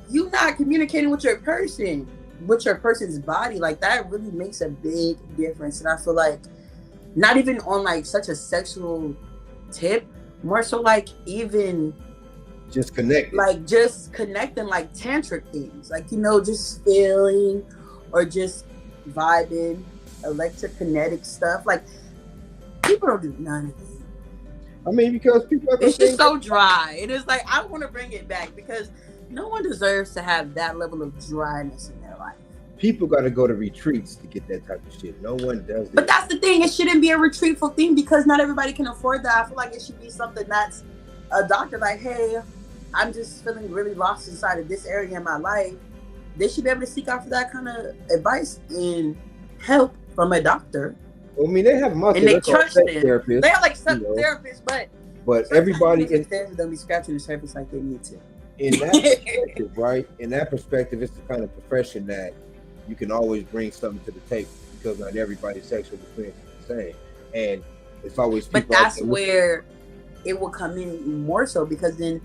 you not communicating with your person, with your person's body. Like, that really makes a big difference. And I feel like not even on like such a sexual tip, more so like even just connecting, like tantric things, like, just feeling or just vibing, electrokinetic stuff. Like, people don't do none of it. I mean, because people it's just so dry. And it's like, I want to bring it back because no one deserves to have that level of dryness in their life. People got to go to retreats to get that type of shit. No one does that. But that's the thing. It shouldn't be a retreatful thing because not everybody can afford that. I feel like it should be something that's a doctor like, hey, I'm just feeling really lost inside of this area in my life. They should be able to seek out for that kind of advice and help from a doctor. I mean, they have and they trust them. They have like some therapists, but everybody don't be scratching the surface like they need to. In that perspective, right? In that perspective, it's the kind of profession that you can always bring something to the table because not everybody's sexual experience is the same, and it's always. But that's where it will come in more so because then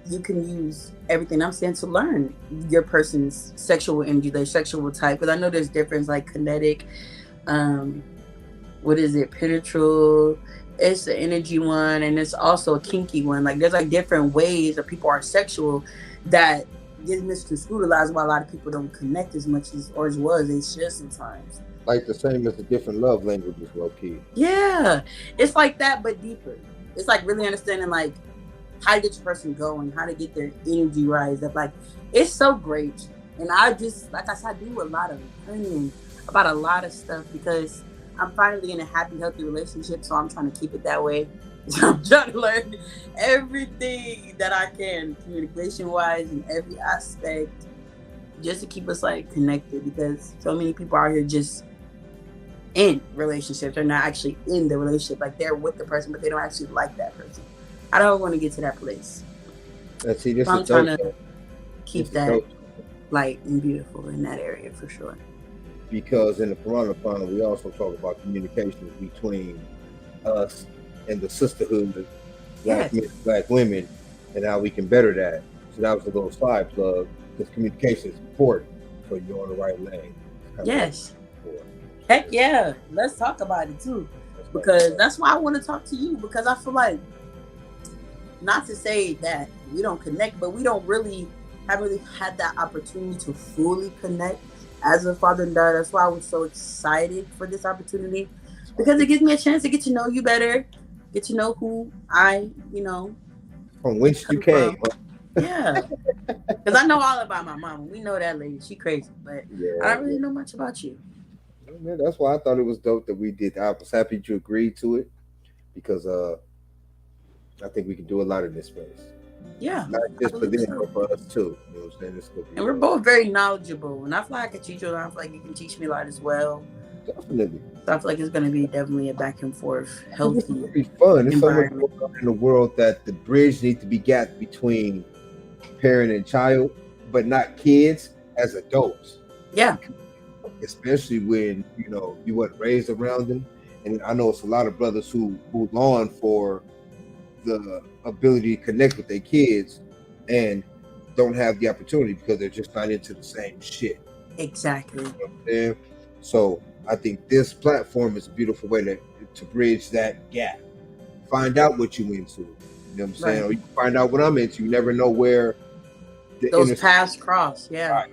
you can use everything I'm saying to learn your person's sexual energy, their sexual type. Because I know there's difference like kinetic, penetral. It's the energy one, and it's also a kinky one. Like, there's like different ways that people are sexual that gets misconstrued. That's why a lot of people don't connect as much as they should sometimes. Like the same as the different love languages, low key. Yeah, it's like that, but deeper. It's like really understanding like how to get your person going, how to get their energy rise up. Like, it's so great. And I just, like I said, I do a lot of learning about a lot of stuff because I'm finally in a happy, healthy relationship. So I'm trying to keep it that way. So I'm trying to learn everything that I can, communication wise, in every aspect, just to keep us like connected because so many people are here just in relationships. They're not actually in the relationship. Like, they're with the person, but they don't actually like that person. I don't want to get to that place. See, I'm trying to keep that light and beautiful in that area for sure. Because in the Piranha Pond, we also talk about communications between us and the sisterhood of black men, black women, and how we can better that. So that was a little side plug because communication is important for you on the right lane. Yes. Heck yeah. Let's talk about it too. Because that's why I want to talk to you, because I feel like, not to say that we don't connect, but we haven't really had that opportunity to fully connect as a father and daughter. That's why I was so excited for this opportunity, because it gives me a chance to get to know you better, get to know who from whence you came. Yeah, because I know all about my mama. We know that lady; she crazy, but I don't really know much about you. Yeah, that's why I thought it was dope that we did. I was happy you agreed to it because I think we can do a lot in this space. Yeah, not just for them, but for us too. You know what I'm saying? This could be and we're both very knowledgeable, and I feel like I can teach you, and I feel like you can teach me a lot as well. Definitely. So I feel like it's going to be definitely a back and forth, healthy. It's going to be fun. There's so much going on in the world that the bridge needs to be gapped between parent and child, but not kids as adults. Yeah. Especially when you weren't raised around them, and I know it's a lot of brothers who long for the ability to connect with their kids and don't have the opportunity because they're just not into the same shit. Exactly. You know what I'm saying? So I think this platform is a beautiful way to bridge that gap. Find out what you into. You know what I'm saying? Right. Or you can find out what I'm into. You never know where those paths cross. Yeah.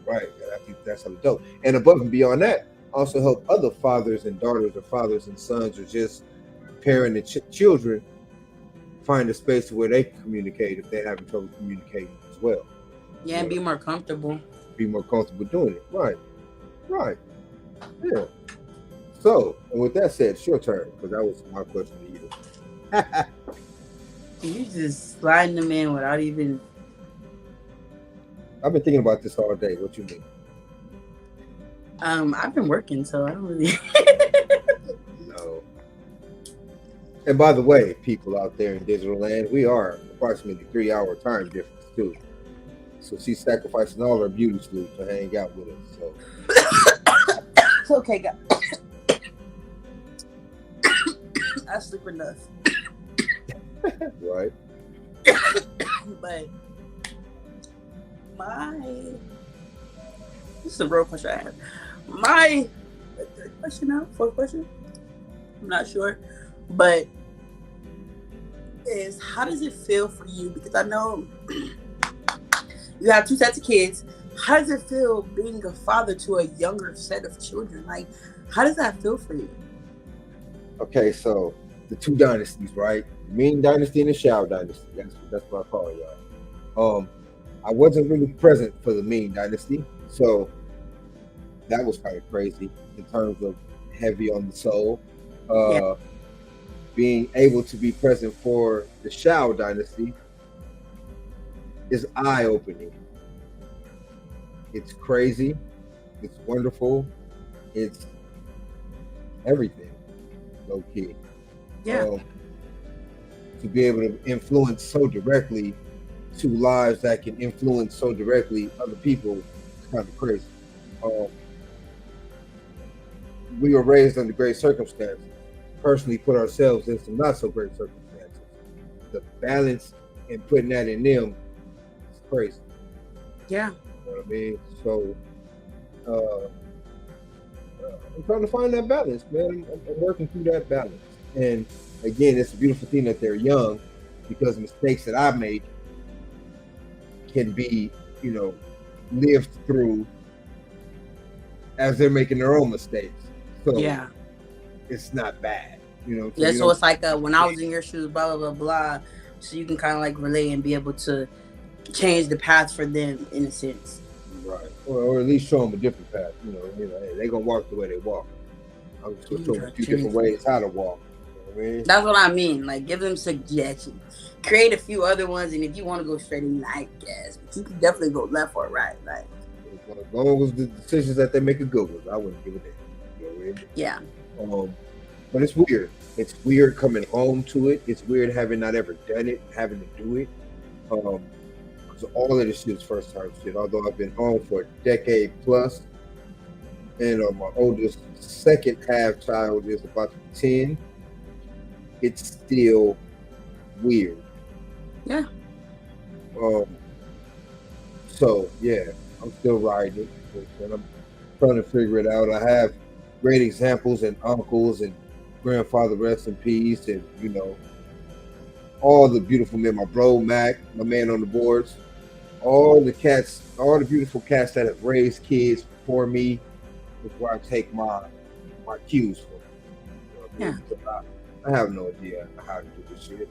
Right. I think that's how dope. And above and beyond that, also help other fathers and daughters, or fathers and sons, or just parent and children find a space where they can communicate if they're having trouble communicating as well. Yeah, and be more comfortable. Be more comfortable doing it. Right. Yeah. So, and with that said, it's your turn, because that was my question to you. You just sliding them in without even. I've been thinking about this all day. What you mean? I've been working, so I don't really. No. And by the way, people out there in digital land, we are approximately 3-hour time difference too. So she's sacrificing all her beauty sleep to hang out with us. So It's okay, guys. I sleep enough. right. But this is a real question I have. My third question now, fourth question, I'm not sure, but is how does it feel for you? Because I know you have 2 sets of kids. How does it feel being a father to a younger set of children? Like, how does that feel for you? Okay, so the 2 dynasties, right? The Ming Dynasty and the Shao Dynasty. That's what I call y'all. I wasn't really present for the Ming Dynasty, so that was kind of crazy in terms of heavy on the soul. Being able to be present for the Shao Dynasty is eye-opening. It's crazy. It's wonderful. It's everything, low key. Yeah. To be able to influence so directly to lives that can influence so directly other people is kind of crazy. We were raised under great circumstances. Personally, put ourselves in some not so great circumstances. The balance and putting that in them is crazy. Yeah. You know what I mean? So I'm trying to find that balance, man. I'm working through that balance. And again, it's a beautiful thing that they're young, because mistakes that I made can be, lived through as they're making their own mistakes. So yeah, it's not bad, So yeah, so it's like when I was in your shoes, blah blah blah blah. So you can kind of like relate and be able to change the path for them in a sense. Right, or at least show them a different path. Hey, they gonna walk the way they walk. I'm just gonna show them a few different ways how to walk. You know what I mean? That's what I mean. Like, give them suggestions. Create a few other ones, and if you want to go straight in, I guess, but you can definitely go left or right. Like, as long as the decisions that they make are good ones, I wouldn't give a damn. You know what I mean? Yeah. But it's weird. It's weird coming home to it. It's weird having not ever done it, having to do it. So all of this shit is first time shit. Although I've been home for a decade plus, and my oldest second half child is about to be 10. It's still weird. Yeah. So yeah, I'm still riding it, and I'm trying to figure it out. I have great examples and uncles and grandfather, rest in peace, and all the beautiful men. My bro Mac, my man on the boards, all the cats, all the beautiful cats that have raised kids before me, is where I take my cues from. Yeah. I have no idea how to do this shit.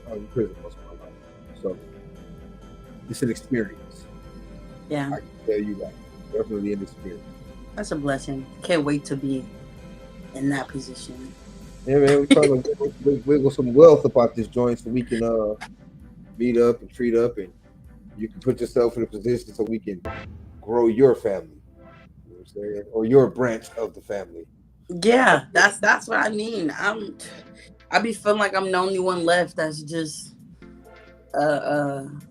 I was in prison most of my life, so it's an experience. Yeah. I can tell you that. Definitely an experience. That's a blessing. Can't wait to be in that position. Yeah, man, we're trying to wiggle some wealth about this joint so we can meet up and treat up, and you can put yourself in a position so we can grow your family. You know what I'm saying? Or your branch of the family. Yeah, that's what I mean. I be feeling like I'm the only one left that's just one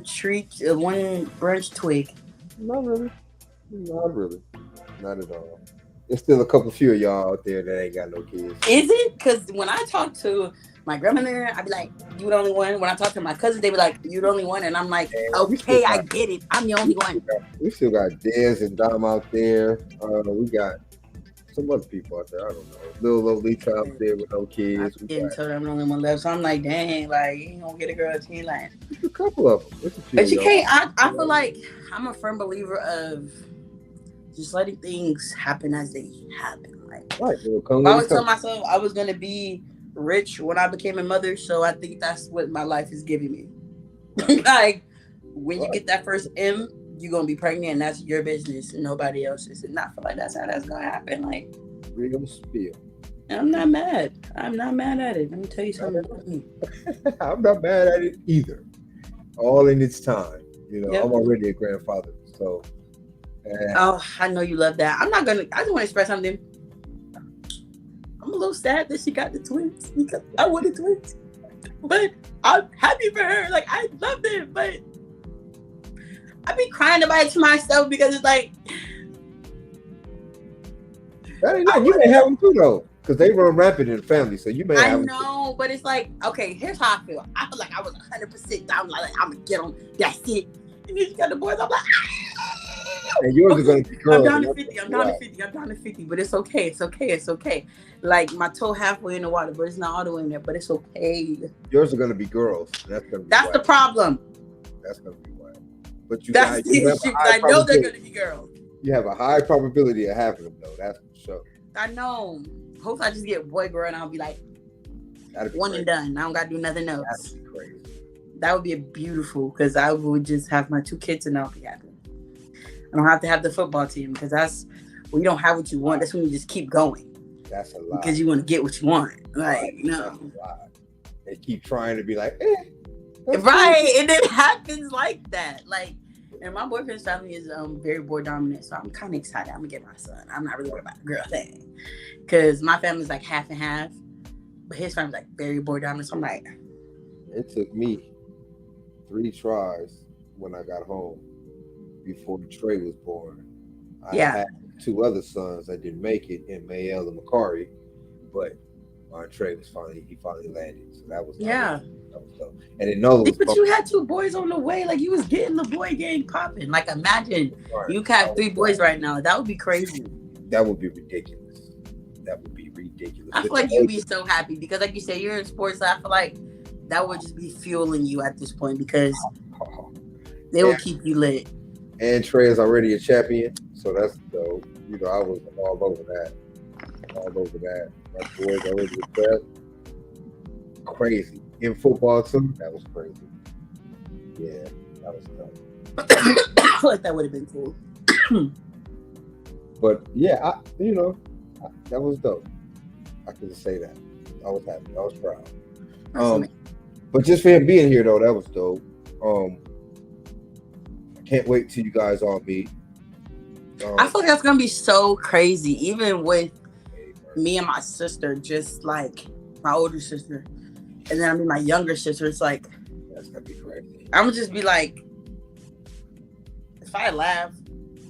tree, one branch twig. Not really. Not at all. There's still a couple few of y'all out there that ain't got no kids. Is it? Because when I talk to my grandmother, I be like, you the only one. When I talk to my cousins, they be like, you the only one. And I'm like, okay, I get it. I'm the only one. We still got Dez and Dom out there. We got some other people out there. I don't know. Little Lolita out there with no kids. I'm getting told I'm the only one left. So I'm like, dang, like, you ain't gonna get a girl to like. There's a couple of them. But you can't. I feel like I'm a firm believer of just letting things happen as they happen. Like, right. I always tell myself I was gonna be rich when I became a mother, so I think that's what my life is giving me. Like, when you get that first M, you're gonna be pregnant, and that's your business and nobody else's. And I feel like that's how that's gonna happen. Like, real spill. I'm not mad. I'm not mad at it. Let me tell you something. I'm not mad at it either. All in its time. You know, Yep. I'm already a grandfather, so. Oh, I know you love that. I just want to express something. I'm a little sad that she got the twins because I wanted twins, but I'm happy for her. Like, I love them, but I be crying about it to myself because it's like, That ain't nothing. You may have them too though, because they run rapid in the family, so you may I have them. know, but it's like, okay, here's how I feel. I feel like I was 100% down. Like, I'm gonna get them. That's it. And then you got the boys. I'm like, And yours are gonna be girls. I'm down to 50. I'm down to 50. I'm down to 50. But it's okay. It's okay. It's okay. Like, my toe halfway in the water, but it's not all the way in there. But it's okay. Yours are gonna be girls. That's gonna be That's the problem. That's gonna be wild. But you That's got, you have the issue. a high I know they're probability. gonna be girls. You have a high probability of having them though. That's for sure. I know. Hopefully I just get boy girl and I'll be like Be one crazy. and done. I don't gotta do nothing else. That'd be crazy. That would be beautiful because I would just have my 2 kids and I'll be happy. I don't have to have the football team because that's when you don't have what you want. That's when you just keep going. That's a lot. Because you want to get what you want. Like, no. That's a lot. They keep trying to be like, Right. And it happens like that. Like, and my boyfriend's family is very boy dominant. So I'm kind of excited. I'm going to get my son. I'm not really worried about the girl thing. Because my family's like half and half. But his family's like very boy dominant. So I'm like. It took me 3 tries when I got home before Trey was born. I had 2 other sons that didn't make it in Mayel and Macari, but Trey was finally landed. So that was that was dope. And then Nola was But you had 2 boys on the way. Like, you was getting the boy gang popping. Like, imagine you have 3 boys right now. That would be crazy. That would be ridiculous. That would be ridiculous. I feel like you'd be so happy because, like you said, you're in sports. So I feel like that would just be fueling you at this point because they will keep you lit. And Trey is already a champion, so that's dope. You know, I was all over that. My boys already the best. Crazy. In football too, that was crazy. Yeah, that was dope. I feel like that would have been cool. But yeah, that was dope. I can just say that. I was happy. I was proud. But just for him being here though, that was dope. I can't wait till you guys all meet. I feel like that's gonna be so crazy, even with me and my sister, just like my older sister, and then I mean my younger sister. It's like that's gonna be crazy. I'm gonna just be like, if I laugh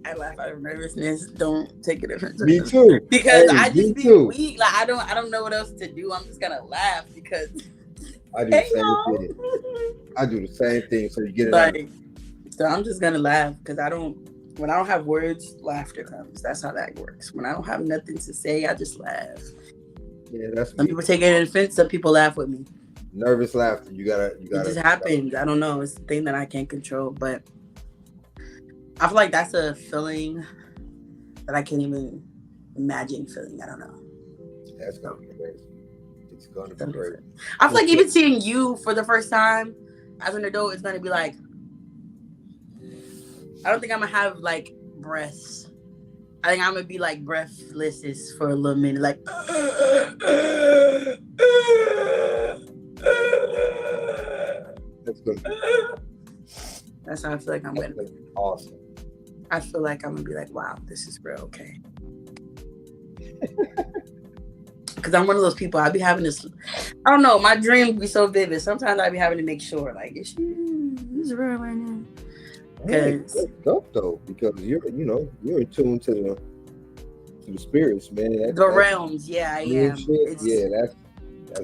out of nervousness. Don't take it offensive. Me too. Because Hey, I me just be too. weak. Like I don't know what else to do. I'm just gonna laugh because I do the same thing. I do the same thing. So you get it out. like, so I'm just gonna laugh because when I don't have words, laughter comes. That's how that works. When I don't have nothing to say, I just laugh. Yeah, that's Some people take it in offense. Some people laugh with me. nervous laughter. You gotta. It just happens. I don't know. It's a thing that I can't control, but I feel like that's a feeling that I can't even imagine feeling. I don't know. That's gonna be crazy. It's gonna be crazy. I feel like even seeing you for the first time as an adult is gonna be like, I don't think I'm gonna have like breaths. I think I'm gonna be like breathless for a little minute, like. That's good. That's how I feel like I'm gonna be. Awesome. I feel like I'm gonna be like, wow, this is real okay. Because I'm one of those people. I be having this. I don't know. My dreams be so vivid. Sometimes I be having to make sure, like, is this real right now? Hey, that's dope though, because you're in tune to the spirits, man. The realms, yeah, I am.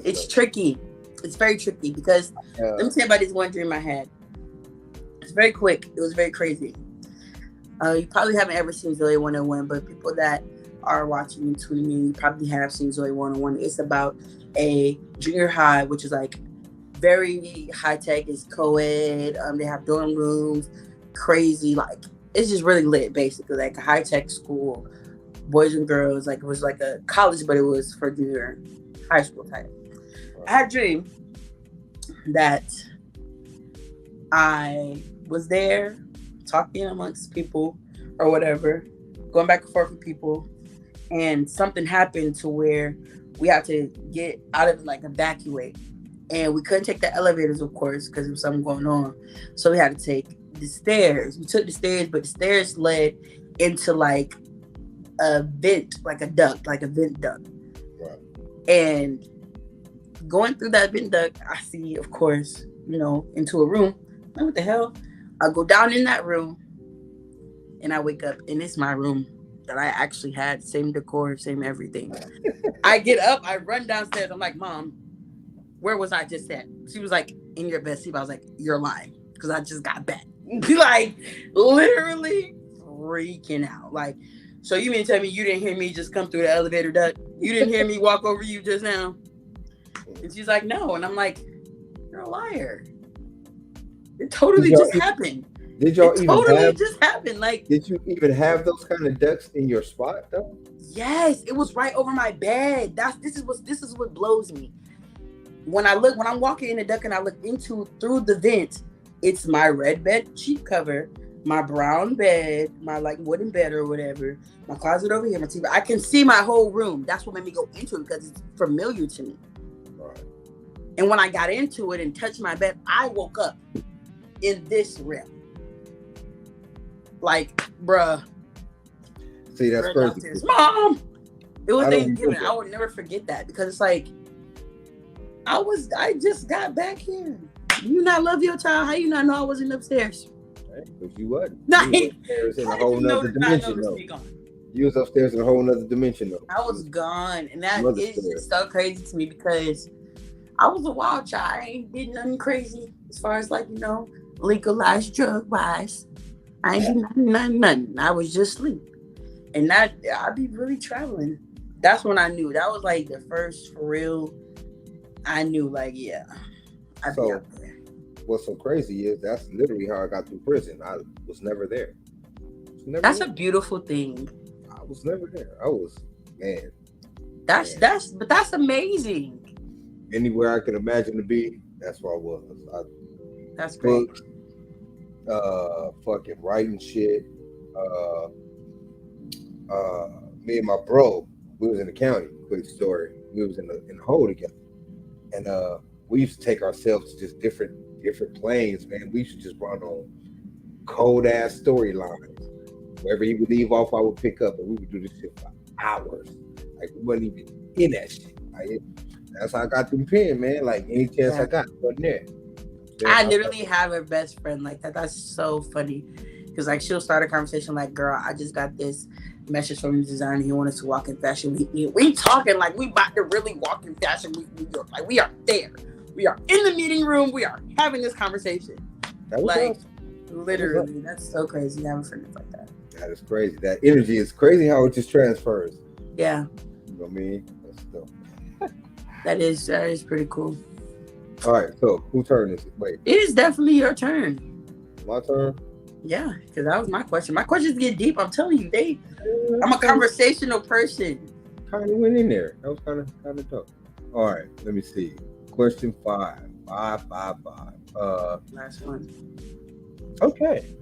It's tricky. It's very tricky because let me tell you about this one dream I had. It's very quick. It was very crazy. You probably haven't ever seen Zoe 101, but people that are watching and tuning in, you probably have seen Zoe 101. It's about a junior high, which is like very high tech. It's co-ed. They have dorm rooms. Crazy, like it's just really lit, basically like a high tech school, boys and girls. Like it was like a college, but it was for junior high school type. I had a dream that I was there talking amongst people or whatever, going back and forth with people, and something happened to where we had to get out of it, like evacuate. And we couldn't take the elevators, of course, because there was something going on. So we had to take the stairs. We took the stairs, but the stairs led into like a vent, like a duct, like a vent duct. Right. And going through that vent duct, I see, of course, you know, into a room. Like, what the hell? I go down in that room and I wake up and it's my room that I actually had, same decor, same everything. I get up, I run downstairs. I'm like, Mom, where was I just at? She was like, in your bed sleep. I was like, you're lying, because I just got back. Like, literally freaking out. Like, so you mean to tell me you didn't hear me just come through the elevator duct? You didn't hear me walk over you just now? And she's like, no. And I'm like, you're a liar. It totally just happened. Did y'all it even totally have, just happened. Like, did you even have those kind of ducks in your spot though? Yes, it was right over my bed. This is what blows me. When I'm walking in the duct and I look through the vent, it's my red bed sheet cover, my brown bed, my like wooden bed or whatever, my closet over here, my TV. I can see my whole room. That's what made me go into it, because it's familiar to me. Right. And when I got into it and touched my bed, I woke up in this realm. Like, bruh. See, that's crazy. Mom! It was I don't Thanksgiving. remember. I would never forget that, because it's like, I just got back here. You not love your child? How you not know I wasn't upstairs? Because you wasn't. Nah, You was upstairs in a whole nother dimension though. You was upstairs in a whole nother dimension though. I was gone, and that Mother is stairs. just so crazy to me, because I was a wild child. I ain't did nothing crazy as far as like, you know, legalized drug wise. I ain't do nothing. I was just asleep. And that I'd be really traveling. That's when I knew. That was like the first for real. I knew, like, yeah. I'd be out there. What's so crazy is that's literally how I got through prison. I was never there. That's a beautiful thing. I was never there. I was, man. That's amazing. Anywhere I could imagine to be, that's where I was. That's great. Fucking writing shit. Me and my bro, we was in the county. Quick story. We was in the hole together, and we used to take ourselves to just different planes. Man, we used to just run on cold ass storylines. Wherever he would leave off, I would pick up, and we would do this shit for hours. Like, we wasn't even in that shit. Like, that's how I got through the pen, man. Like, any chance I got, wasn't there. I literally have a best friend like that. That's so funny, because like she'll start a conversation like, "Girl, I just got this message from the designer. He wanted to walk in Fashion Week." We talking like we about to really walk in Fashion Week New York. Like, we are there. We are in the meeting room. We are having this conversation. Like, literally, that's so crazy. Having friends like that. That is crazy. That energy is crazy how it just transfers. Yeah. You know what I mean? That's dope. That is pretty cool. All right, so whose turn is it? Wait. It is definitely your turn. My turn? Yeah, because that was my question. My questions get deep. I'm telling you, I'm a conversational person. Kind of went in there. That was kind of dope. All right, let me see. Question 5. 5. Last one. Okay.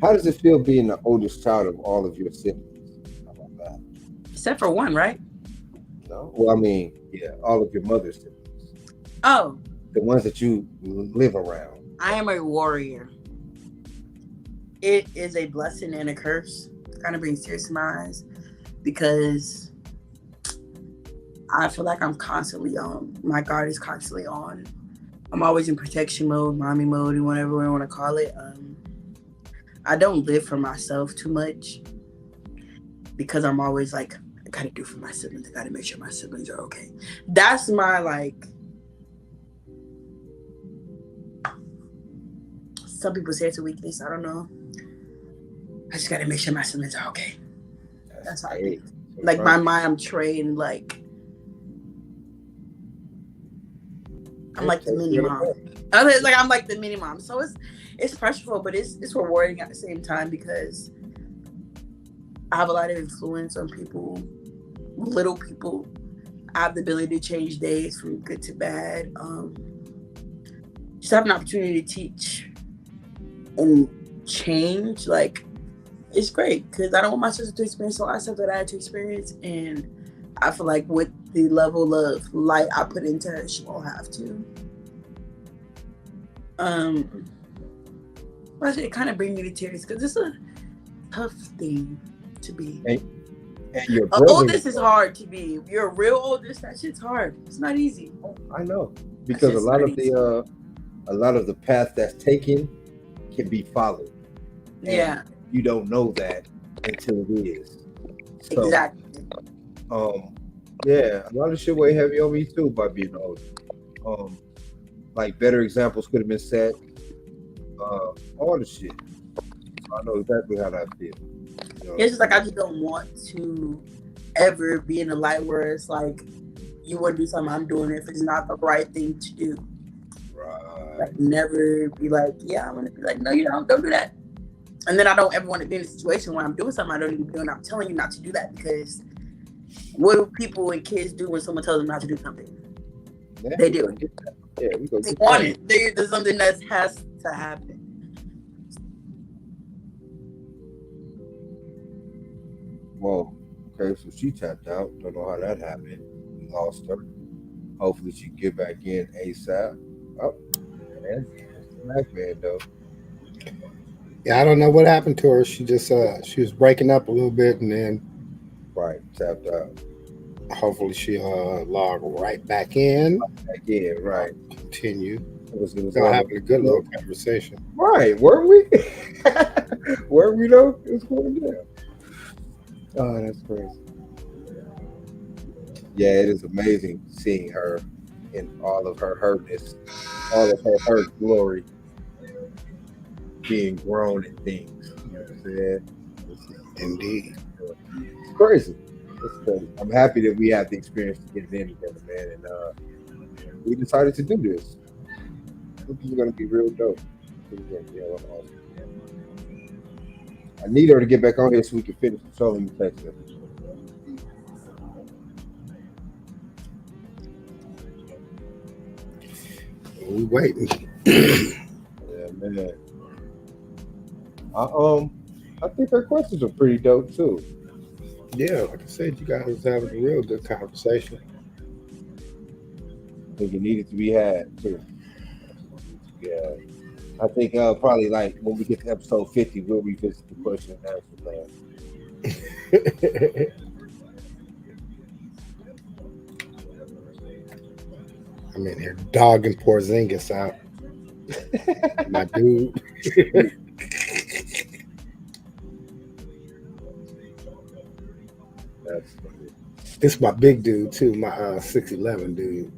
How does it feel being the oldest child of all of your siblings? How about that? Except for one, right? No. Well, I mean, yeah, all of your mother's siblings. Oh. The ones that you live around. I am a warrior. It is a blessing and a curse. Kind of brings tears to my eyes, because I feel like I'm constantly on. My guard is constantly on. I'm always in protection mode, mommy mode, and whatever we want to call it. I don't live for myself too much, because I'm always like, I gotta do for my siblings. I gotta make sure my siblings are okay. That's my like. Some people say it's a weakness. I don't know. I just gotta make sure my siblings are okay. That's how I do. Like, my mind, I'm trained like I'm like the mini mom. I'm like the mini mom. So it's pressureful, but it's rewarding at the same time, because I have a lot of influence on people, little people. I have the ability to change days from good to bad. Just have an opportunity to teach and change. Like, it's great, because I don't want my sister to experience a lot of stuff that I had to experience, and I feel like with the level of light I put into her, she won't have to. But it kind of brings me to tears because it's a tough thing to be. And your brother, oldest is hard to be. If you're a real oldest, that shit's hard. It's not easy. I know, because a lot of the path that's taken can be followed. Yeah. And you don't know that until it is. So, exactly. Yeah, a lot of shit weigh heavy on me too by being old. Like better examples could have been set. All the shit. So I know exactly how that feels. You know? It's just like I just don't want to ever be in a light where it's like you want to do something, I'm doing it if it's not the right thing to do. Right. Like never be like, yeah, I'm gonna be like, no, you don't do that. And then I don't ever want to be in a situation where I'm doing something I don't need to do, and I'm telling you not to do that because what do people and kids do when someone tells them not to do something? Yeah, they do. Yeah, we go they want it. There's something that has to happen. Well, okay, so she tapped out. Don't know how that happened. We lost her. Hopefully she can get back in ASAP. Oh, man. Black man though. Yeah, I don't know what happened to her. She just she was breaking up a little bit and then tapped out. Hopefully she'll log right back in. Right. Continue. It was having a good little conversation. Right, weren't we? Weren't we though? It was going down. Oh, that's crazy. Yeah, it is amazing seeing her in all of her hurtness, all of her hurt glory, being grown in things. You know what I'm saying? Indeed. It's crazy. It's crazy. I'm happy that we had the experience to get it in together, man, and we decided to do this. This is going to be real dope. I need her to get back on here so we can finish controlling the text. We waiting. Yeah, man. I think her questions are pretty dope too. Yeah, like I said, you guys was having a real good conversation. I think it needed to be had too. Yeah. I think probably like when we get to episode 50, we'll revisit the question and answer plan. I'm in here dogging Porzingis out. My dude. That's funny. This my big dude too, my 6'11" dude.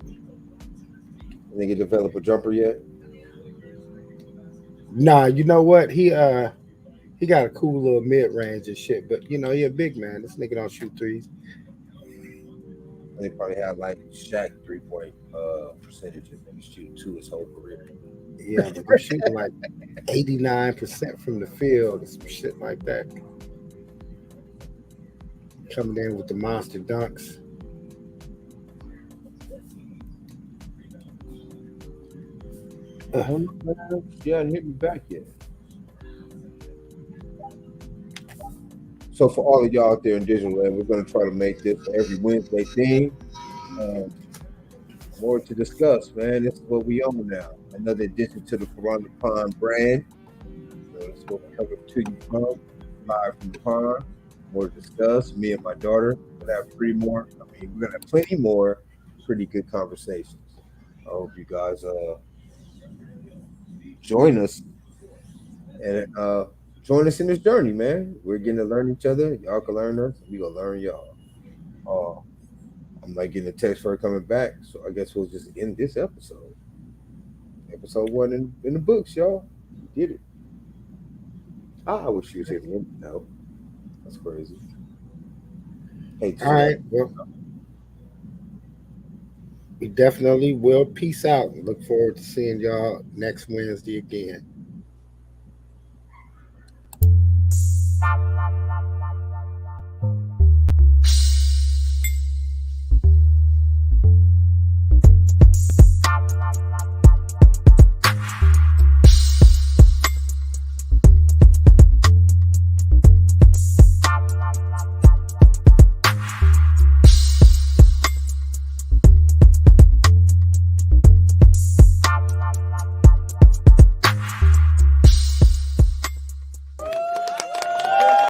You think he developed a jumper yet? Nah, you know what? He got a cool little mid range and shit, but you know, he a big man. This nigga don't shoot threes. They probably have like Shaq 3-point percentage and he's shooting 2 his whole career. Yeah, but they're shooting like 89% from the field and some shit like that. Coming in with the monster dunks. She hasn't hit me back yet. So for all of y'all out there in digital land, we're going to try to make this every Wednesday thing. More to discuss, man. This is what we own now. Another addition to the Piranha Pond brand. So this is what we're coming to you from, live from the pond. More to discuss. Me and my daughter. We're going to have 3 more. I mean, we're going to have plenty more pretty good conversations. I hope you guys join us and join us in this journey, man. We're getting to learn each other. Y'all can learn us. We gonna learn y'all. I'm not getting a text for her coming back, so I guess we'll just end this episode. Episode 1 in the books, y'all. We did it. I wish she was here. No, that's crazy. Hey, all right. Well, we definitely will. Peace out and look forward to seeing y'all next Wednesday again.